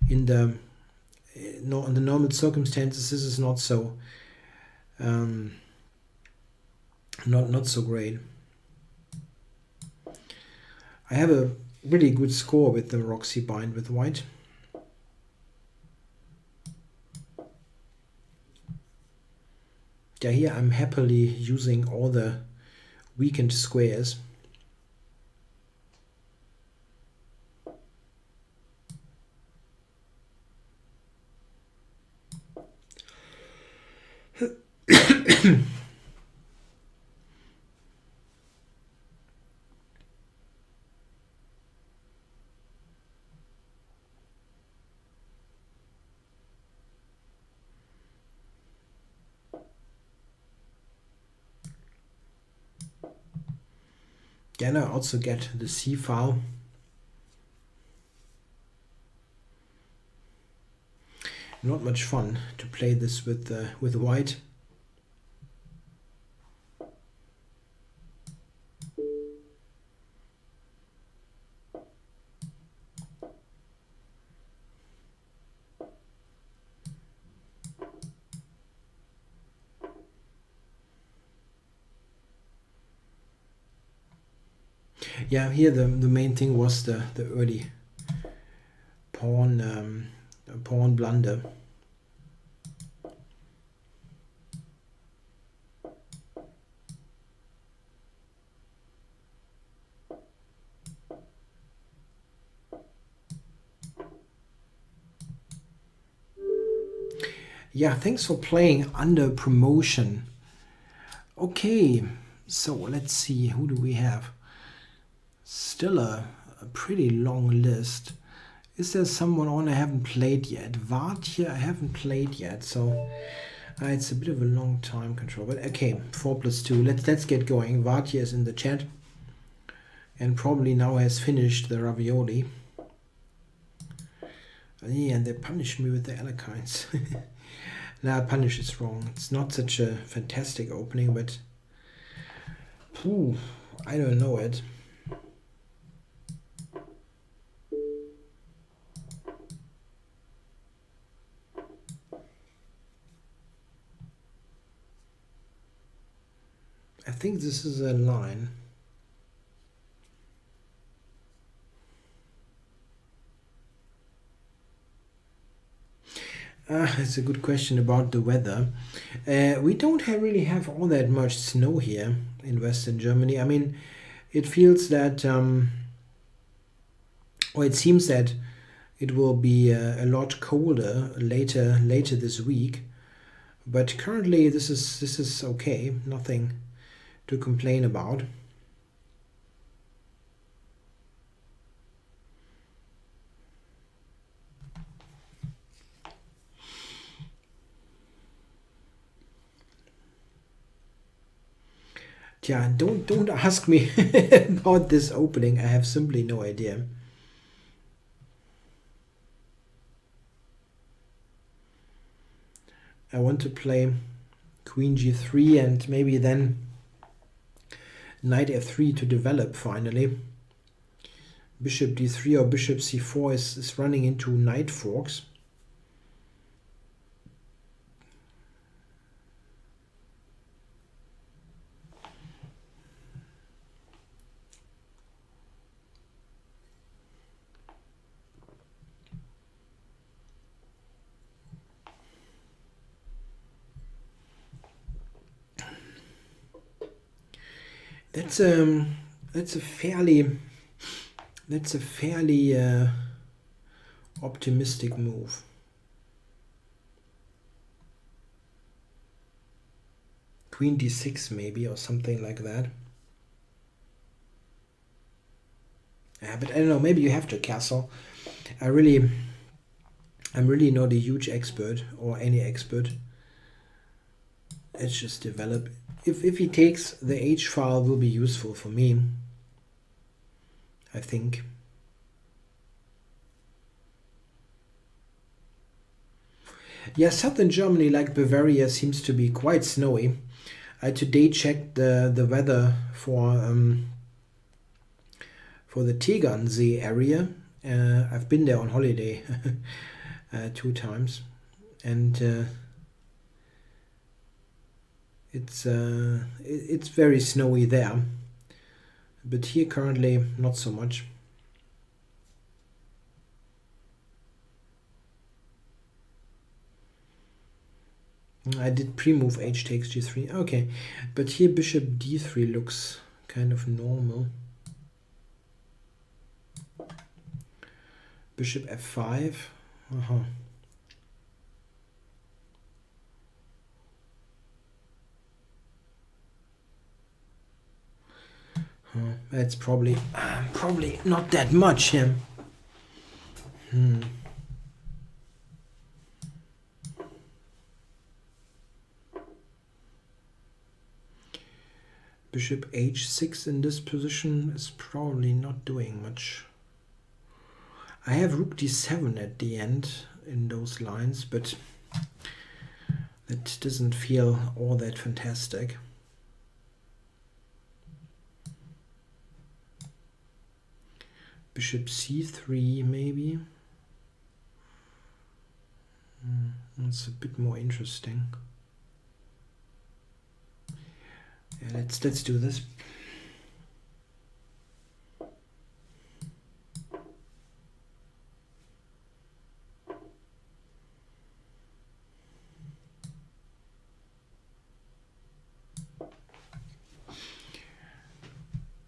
A: in the normal circumstances, this is not so not so great. I have a really good score with the Maroczy bind with white. Yeah, here I'm happily using all the weakened squares. Then I also get the c file. Not much fun to play this with white. Yeah, here the main thing was the early pawn blunder. Yeah, thanks for playing under promotion. Okay, so let's see, who do we have? Still a pretty long list. Is there someone on I haven't played yet? Vartje I haven't played yet, so it's a bit of a long time control. But okay, 4+2. Let's get going. Vartje is in the chat and probably now has finished the ravioli. Yeah, and they punish me with the Alekines. Nah, punish is wrong. It's not such a fantastic opening, but I don't know it. I think this is a line. It's a good question about the weather. We don't really have all that much snow here in Western Germany. I mean, it feels that, or it seems that it will be a lot colder later this week. But currently, this is okay. Nothing to complain about. Yeah, don't ask me about this opening. I have simply no idea. I want to play Queen G3 and maybe then Knight F3 to develop finally. Bishop D3 or Bishop C4 is running into knight forks. That's a fairly optimistic move. Queen d6 maybe, or something like that. Yeah, but I don't know, maybe you have to castle. I'm really not a huge expert, or any expert. Let's just develop. If he takes, the H file will be useful for me, I think. Yeah, southern Germany, like Bavaria, seems to be quite snowy. I today checked the weather for the Tegernsee area. I've been there on holiday 2 times, and it's very snowy there. But here currently not so much. I did pre-move h takes g3. Okay, but here bishop d3 looks kind of normal. Bishop f5. That's probably not that much. Yeah. Bishop h6 in this position is probably not doing much. I have rook d7 at the end in those lines, but that doesn't feel all that fantastic. Bishop c3 maybe. That's a bit more interesting. Yeah, let's do this.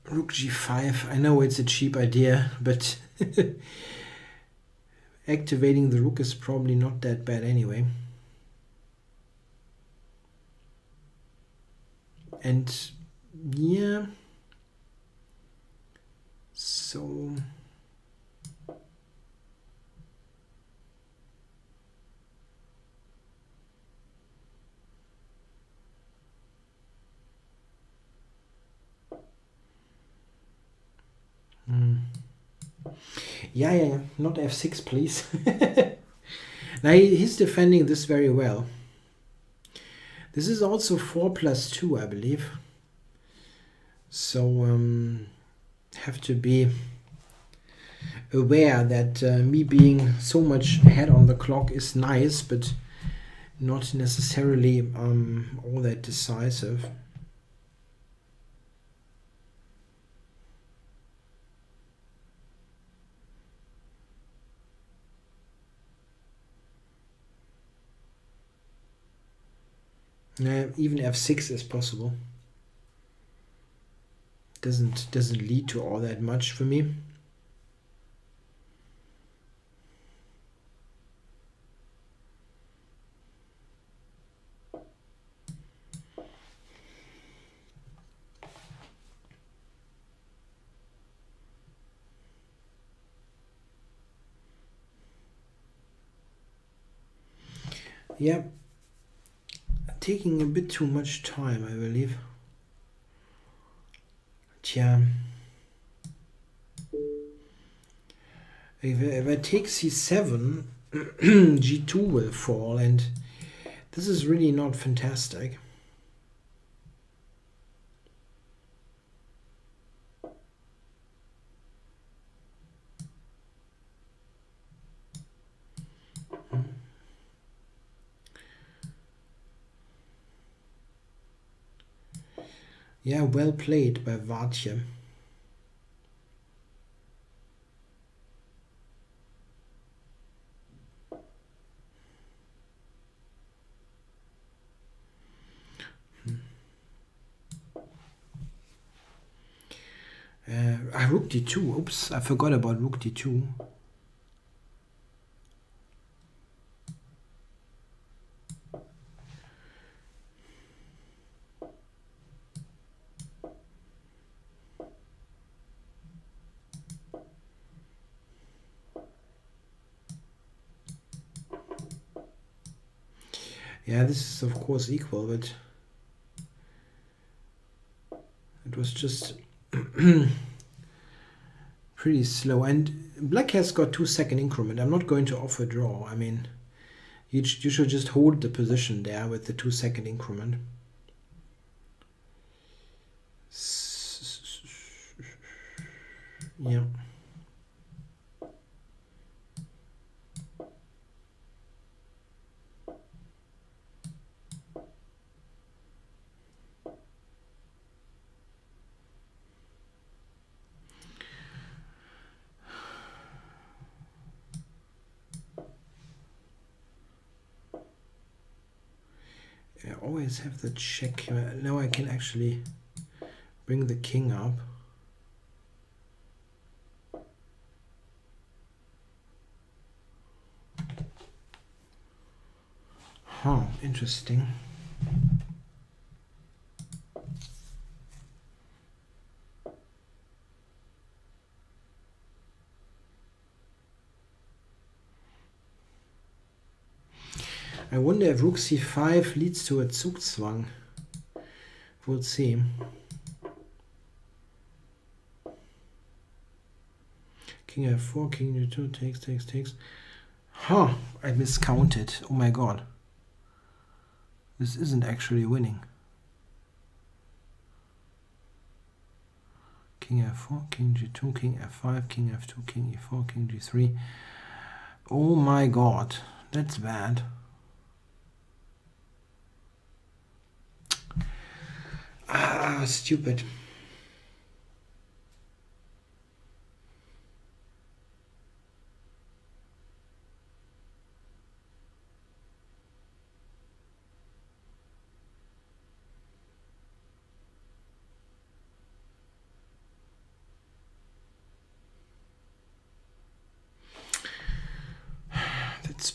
A: Rook g5. I know it's a cheap idea, but activating the rook is probably not that bad anyway. And yeah, so yeah, not f6 please. Now he's defending this very well. This is also 4+2, I believe. So have to be aware that me being so much ahead on the clock is nice, but not necessarily all that decisive. Even f6 is possible. Doesn't lead to all that much for me. Yeah, taking a bit too much time, I believe. Tja. If I take c7, g2 will fall, and this is really not fantastic. Yeah, well played by Vatje. rook d2. Oops, I forgot about rook d2. Yeah, this is of course equal, but it was just pretty slow. And black has got 2-second increment. I'm not going to offer draw. I mean, you should just hold the position there with the 2-second increment. Yeah. I always have the check. Now I can actually bring the king up. Huh, interesting. I wonder if rook c5 leads to a Zugzwang. We'll see. King f4, king d2, takes. Huh, I miscounted. Oh my god. This isn't actually winning. King f4, king g2, king f5, king f2, king e4, king g3. Oh my god, that's bad. Ah, stupid.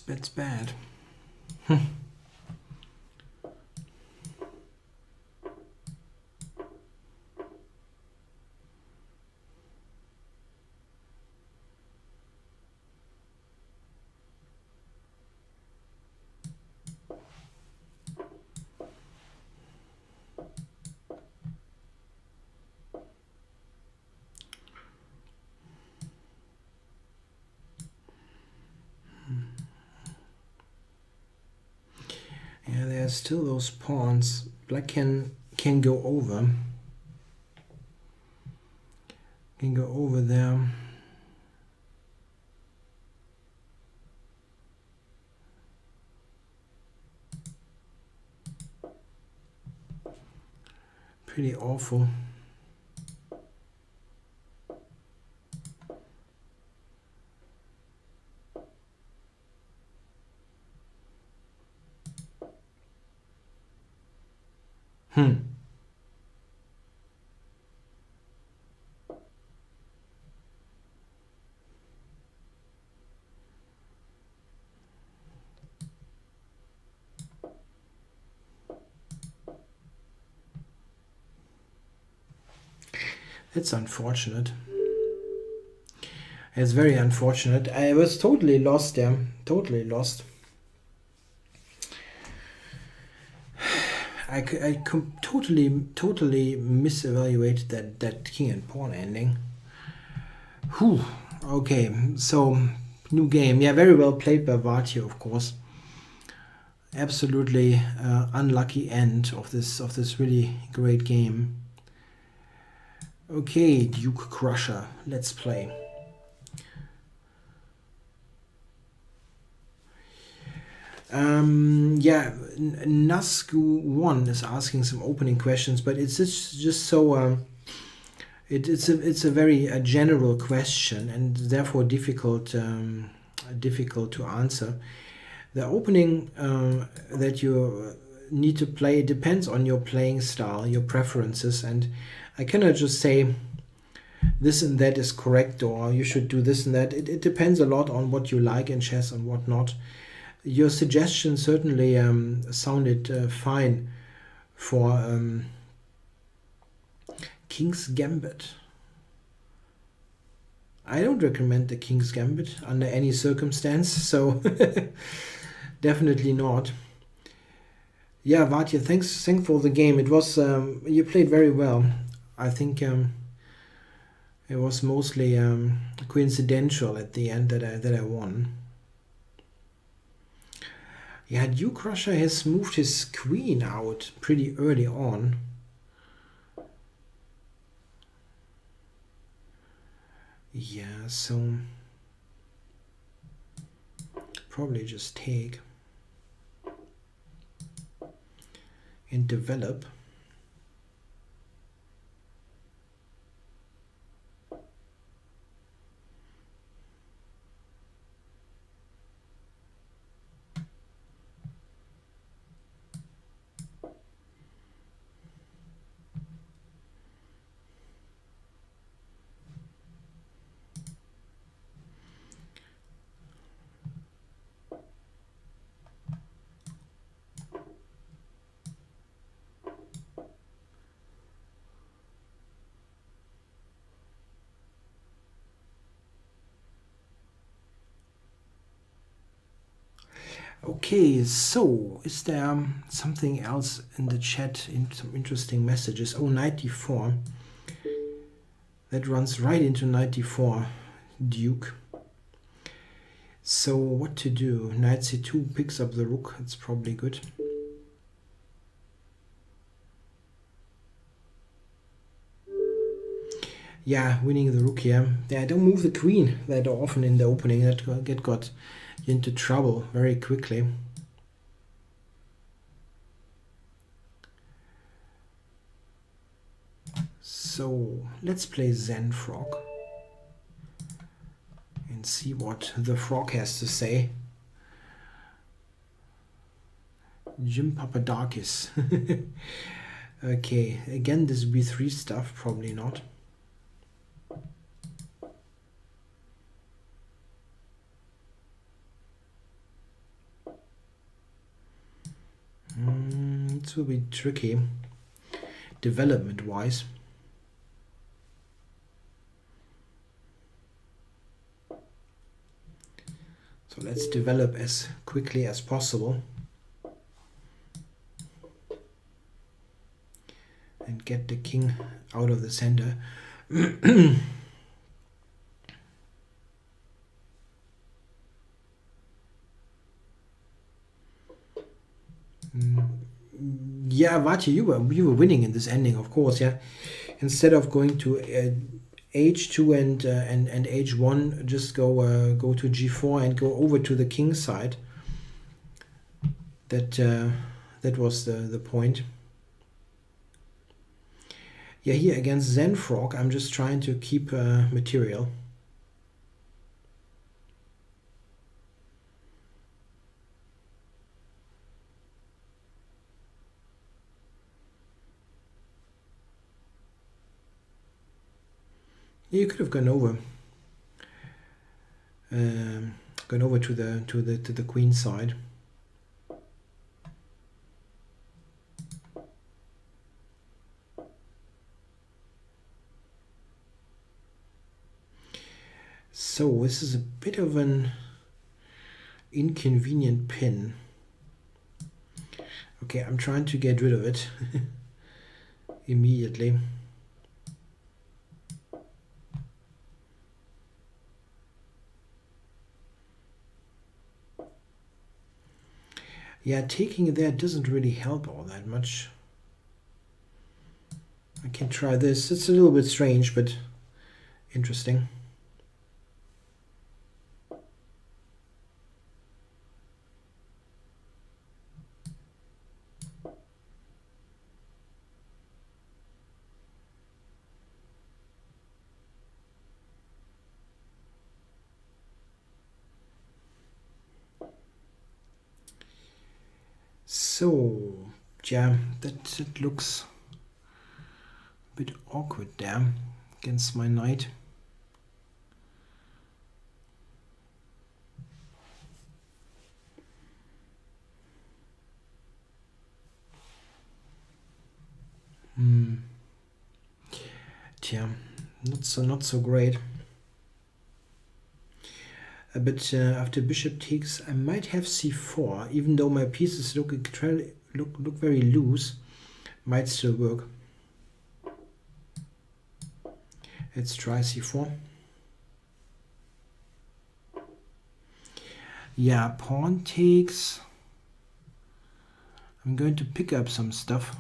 A: That's bad. Yeah, there's still those pawns. Black can go over. Can go over there. Pretty awful. It's unfortunate. It's very unfortunate. I was totally lost there. Totally lost. I totally misevaluated that king and pawn ending. Whew. Okay, so new game. Yeah, very well played by Vatio, of course. Absolutely unlucky end of this really great game. Okay, Duke Crusher. Let's play. Yeah, Nasku1 is asking some opening questions, but it's just so it's a very general question and therefore difficult to answer. The opening that you need to play depends on your playing style, your preferences, and I cannot just say this and that is correct, or you should do this and that. It depends a lot on what you like in chess and what not. Your suggestion certainly sounded fine for King's Gambit. I don't recommend the King's Gambit under any circumstance, so definitely not. Yeah, Vatje, thanks for the game. It was you played very well. I think it was mostly coincidental at the end that I won. Yeah, Duke Crusher has moved his queen out pretty early on. Yeah, so probably just take and develop. Okay, so is there something else in the chat, in some interesting messages? Oh, 94. That runs right into 94, Duke. So what to do? Knight c2 picks up the rook. It's probably good. Yeah, winning the rook here. Yeah, don't move the queen that often in the opening. That got into trouble very quickly. So let's play Zen Frog and see what the frog has to say. Jim Papadakis. Okay, again this b3 stuff, probably not. It will be tricky development-wise. So let's develop as quickly as possible and get the king out of the center. Yeah, Vatje, you were winning in this ending, of course. Yeah, instead of going to h2 and h1, just go to g4 and go over to the king side. That was the point. Yeah, here against Zen Frog, I'm just trying to keep material. You could have gone over to the queen side. So this is a bit of an inconvenient pin. Okay, I'm trying to get rid of it immediately. Yeah, taking it there doesn't really help all that much. I can try this. It's a little bit strange, but interesting. So, yeah, that looks a bit awkward there. against my knight. Yeah, not so great. But after bishop takes, I might have c4, even though my pieces look very loose. Might still work. Let's try c4. Yeah, pawn takes. I'm going to pick up some stuff.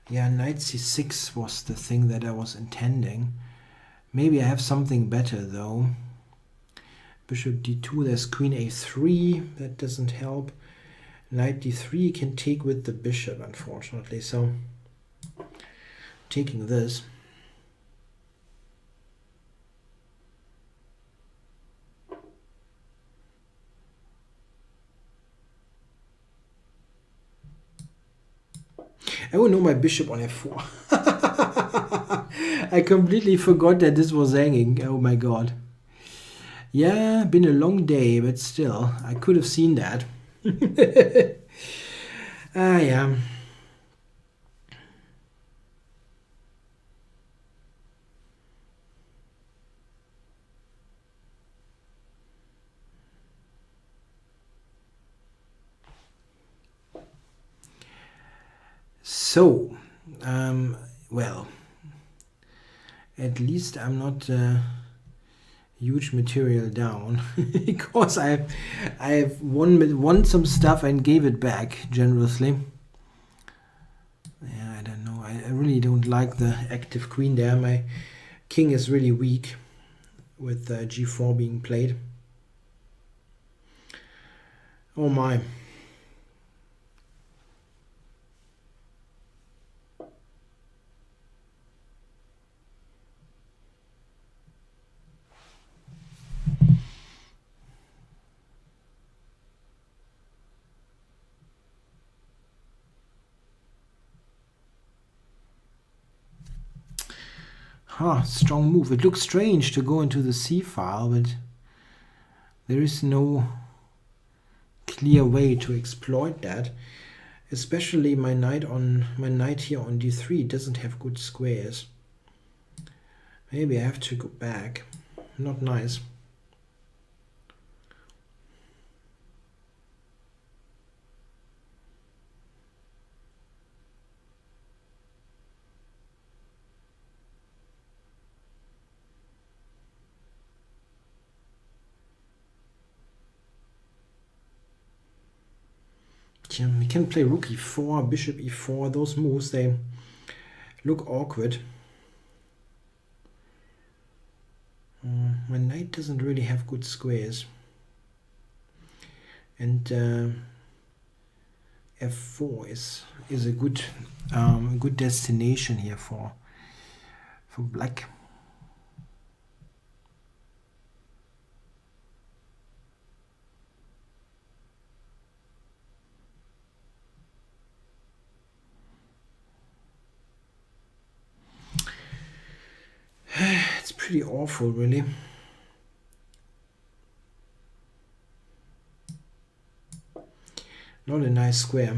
A: Yeah, knight c6 was the thing that I was intending. Maybe I have something better though. Bishop d2, there's queen a3, that doesn't help. Knight d3 can take with the bishop, unfortunately, so taking this. Oh no, my bishop on f4. I completely forgot that this was hanging. Oh my god. Yeah, been a long day, but still, I could have seen that. Yeah. So, well, at least I'm not huge material down because I have won some stuff and gave it back generously. Yeah, I don't know. I really don't like the active queen there. My king is really weak with g4 being played. Oh my. Strong move. It looks strange to go into the c file, but there is no clear way to exploit that. Especially my knight here on d3 doesn't have good squares. Maybe I have to go back. Not nice. We can play rook e4, bishop e4. Those moves, they look awkward. My knight doesn't really have good squares. And f4 is a good destination here for black. It's pretty awful, really. Not a nice square.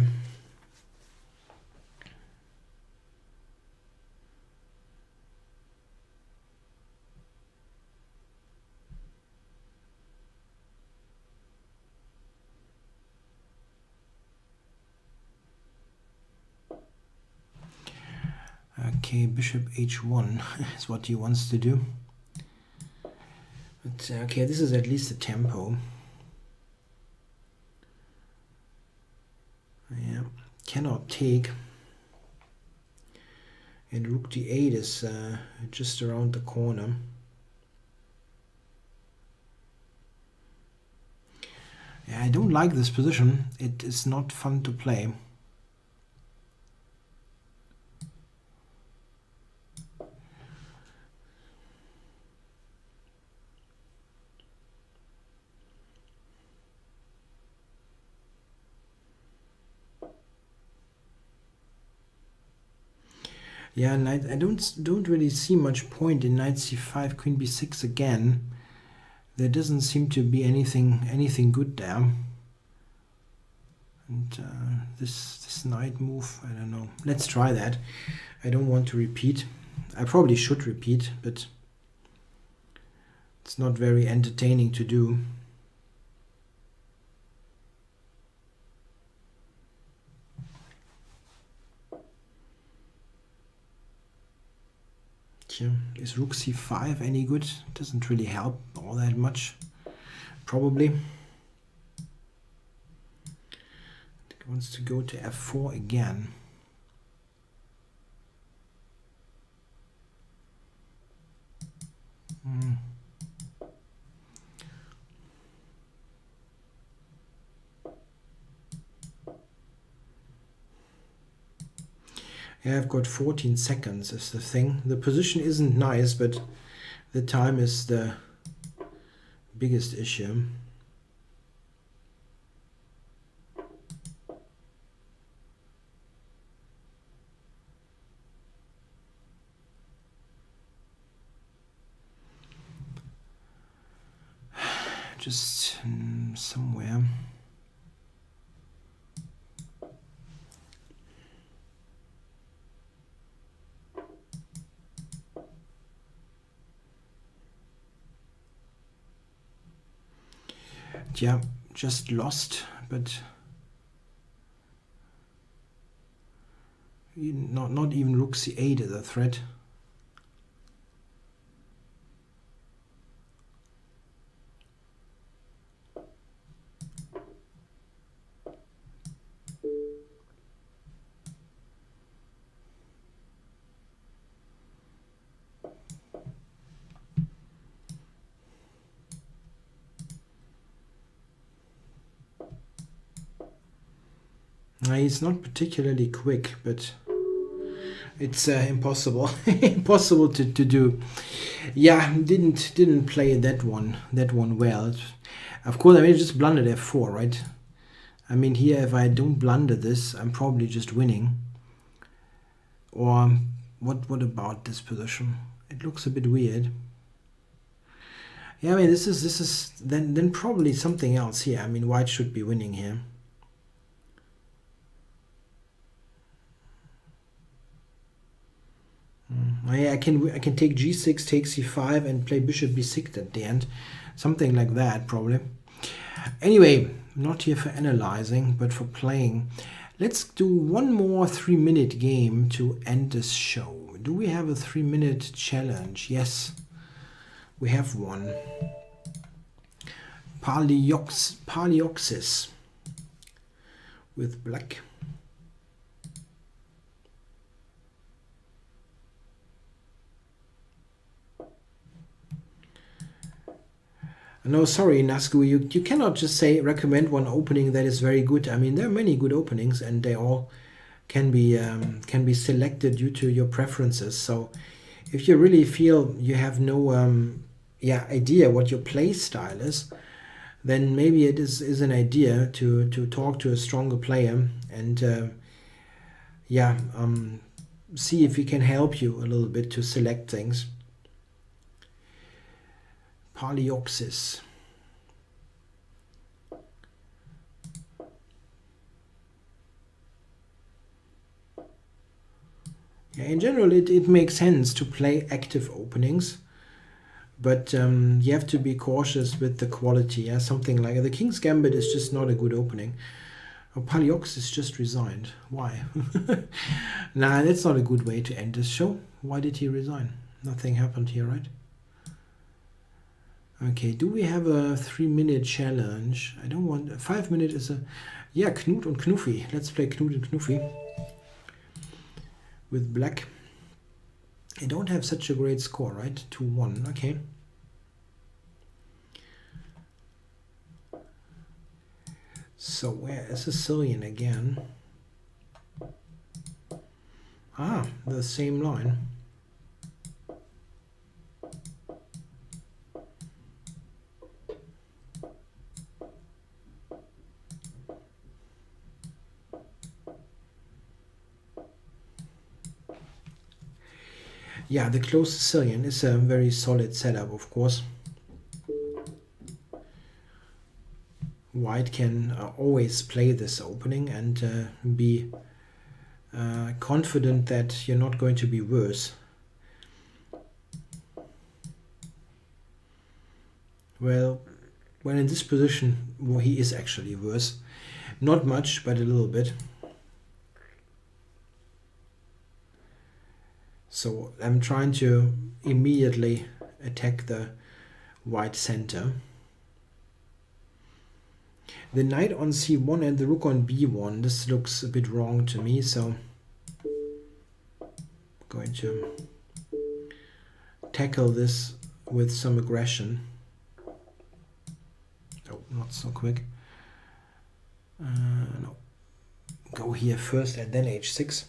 A: Okay, bishop h1 is what he wants to do. But okay, this is at least a tempo. Yeah, cannot take. And rook d8 is just around the corner. Yeah, I don't like this position. It is not fun to play. Yeah, knight. I don't really see much point in knight c5, queen b6 again. There doesn't seem to be anything good there. And this knight move, I don't know. Let's try that. I don't want to repeat. I probably should repeat, but it's not very entertaining to do. Is rook c5 any good? Doesn't really help all that much, probably. It wants to go to f4 again. Yeah, I've got 14 seconds is the thing. The position isn't nice, but the time is the biggest issue. Just somewhere. Yeah, just lost, but not even rook c8 is a threat. He's not particularly quick, but it's impossible impossible to do. Yeah, didn't play that one well. Of course, I mean, just blundered f4, right? I mean, here, if I don't blunder this, I'm probably just winning. Or what about this position? It looks a bit weird. Yeah, I mean, this is then probably something else here. I mean, white should be winning here. Yeah, I can take g6, take c5, and play bishop b6 at the end. Something like that, probably. Anyway, not here for analyzing, but for playing. Let's do one more 3-minute game to end this show. Do we have a 3-minute challenge? Yes, we have one. Palioxis with black. No, sorry, Nasku, you cannot just say recommend one opening that is very good. I mean, there are many good openings, and they all can be selected due to your preferences. So, if you really feel you have no idea what your play style is, then maybe it is an idea to talk to a stronger player and see if he can help you a little bit to select things. Palioxis. Yeah, in general, it makes sense to play active openings, but you have to be cautious with the quality. Yeah, something like the King's Gambit is just not a good opening. Oh, Palioxis just resigned. Why? Nah, that's not a good way to end this show. Why did he resign? Nothing happened here, right? Okay, do we have a 3-minute challenge? I don't want... 5 minutes is a... Yeah, Knut und Knuffi. Let's play Knut and Knuffi. With black. I don't have such a great score, right? 2-1, okay. So where is Sicilian again? Ah, the same line. Yeah, the closed Sicilian is a very solid setup, of course. White can always play this opening and be confident that you're not going to be worse. Well, when in this position, well, he is actually worse. Not much, but a little bit. So I'm trying to immediately attack the white center. The knight on c1 and the rook on b1, this looks a bit wrong to me, so I'm going to tackle this with some aggression. Oh, not so quick. No. Go here first and then h6.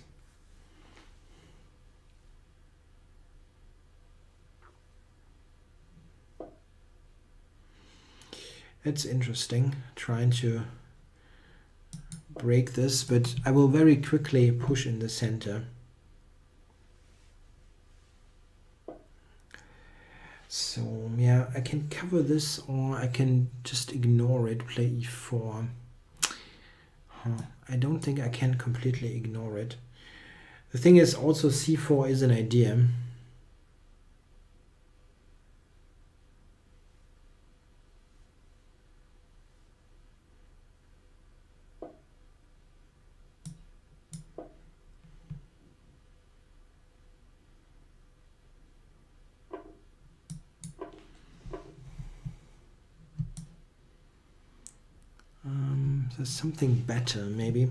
A: It's interesting, trying to break this, but I will very quickly push in the center. So yeah, I can cover this or I can just ignore it, play e4. I don't think I can completely ignore it. The thing is also c4 is an idea. There's something better, maybe.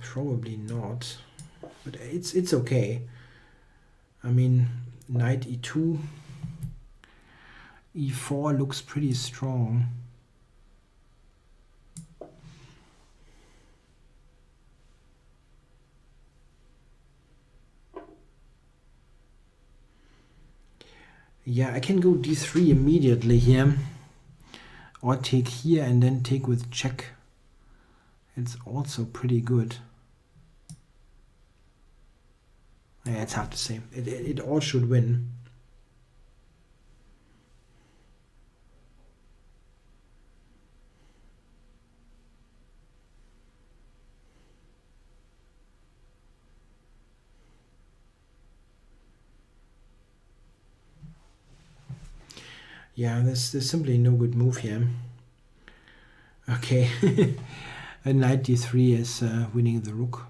A: Probably not, but it's okay. I mean, knight e2, e4 looks pretty strong. Yeah, I can go d3 immediately here. Or take here and then take with check. It's also pretty good. Yeah, it's hard to say. It all should win. Yeah, there's simply no good move here. Okay, a knight d3 is winning the rook.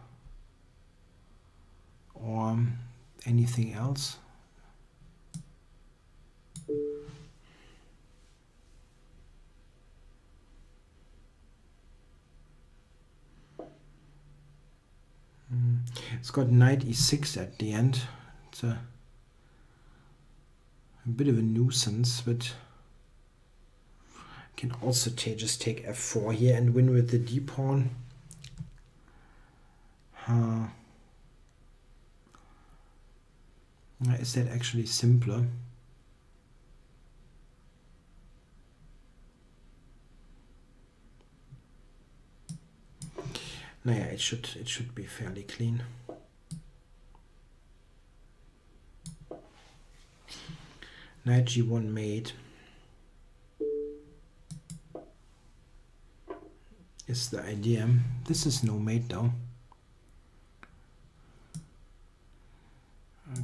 A: Or anything else. It's got knight e6 at the end. It's a bit of a nuisance, but I can also just take f4 here and win with the d pawn. Is that actually simpler? Naja, it should be fairly clean. Knight g1 mate is the idea. This is no mate though.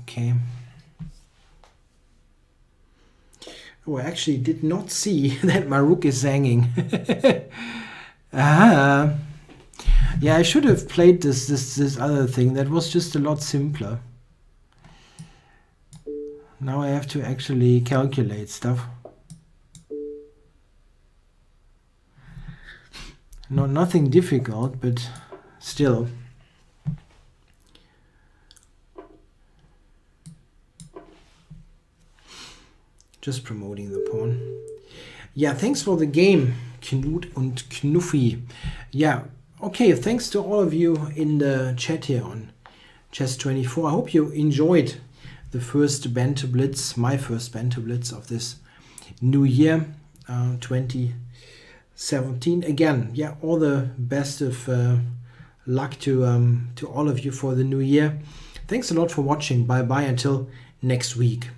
A: Okay. Oh, I actually did not see that my rook is hanging. Yeah, I should have played this other thing. That was just a lot simpler. Now I have to actually calculate stuff. Nothing difficult, but still. Just promoting the pawn. Yeah, thanks for the game, Knut und Knuffi. Yeah, okay, thanks to all of you in the chat here on Chess24. I hope you enjoyed the first Banter Blitz, my first Banter Blitz of this new year, 2017. Again, yeah, all the best of luck to all of you for the new year. Thanks a lot for watching. Bye bye until next week.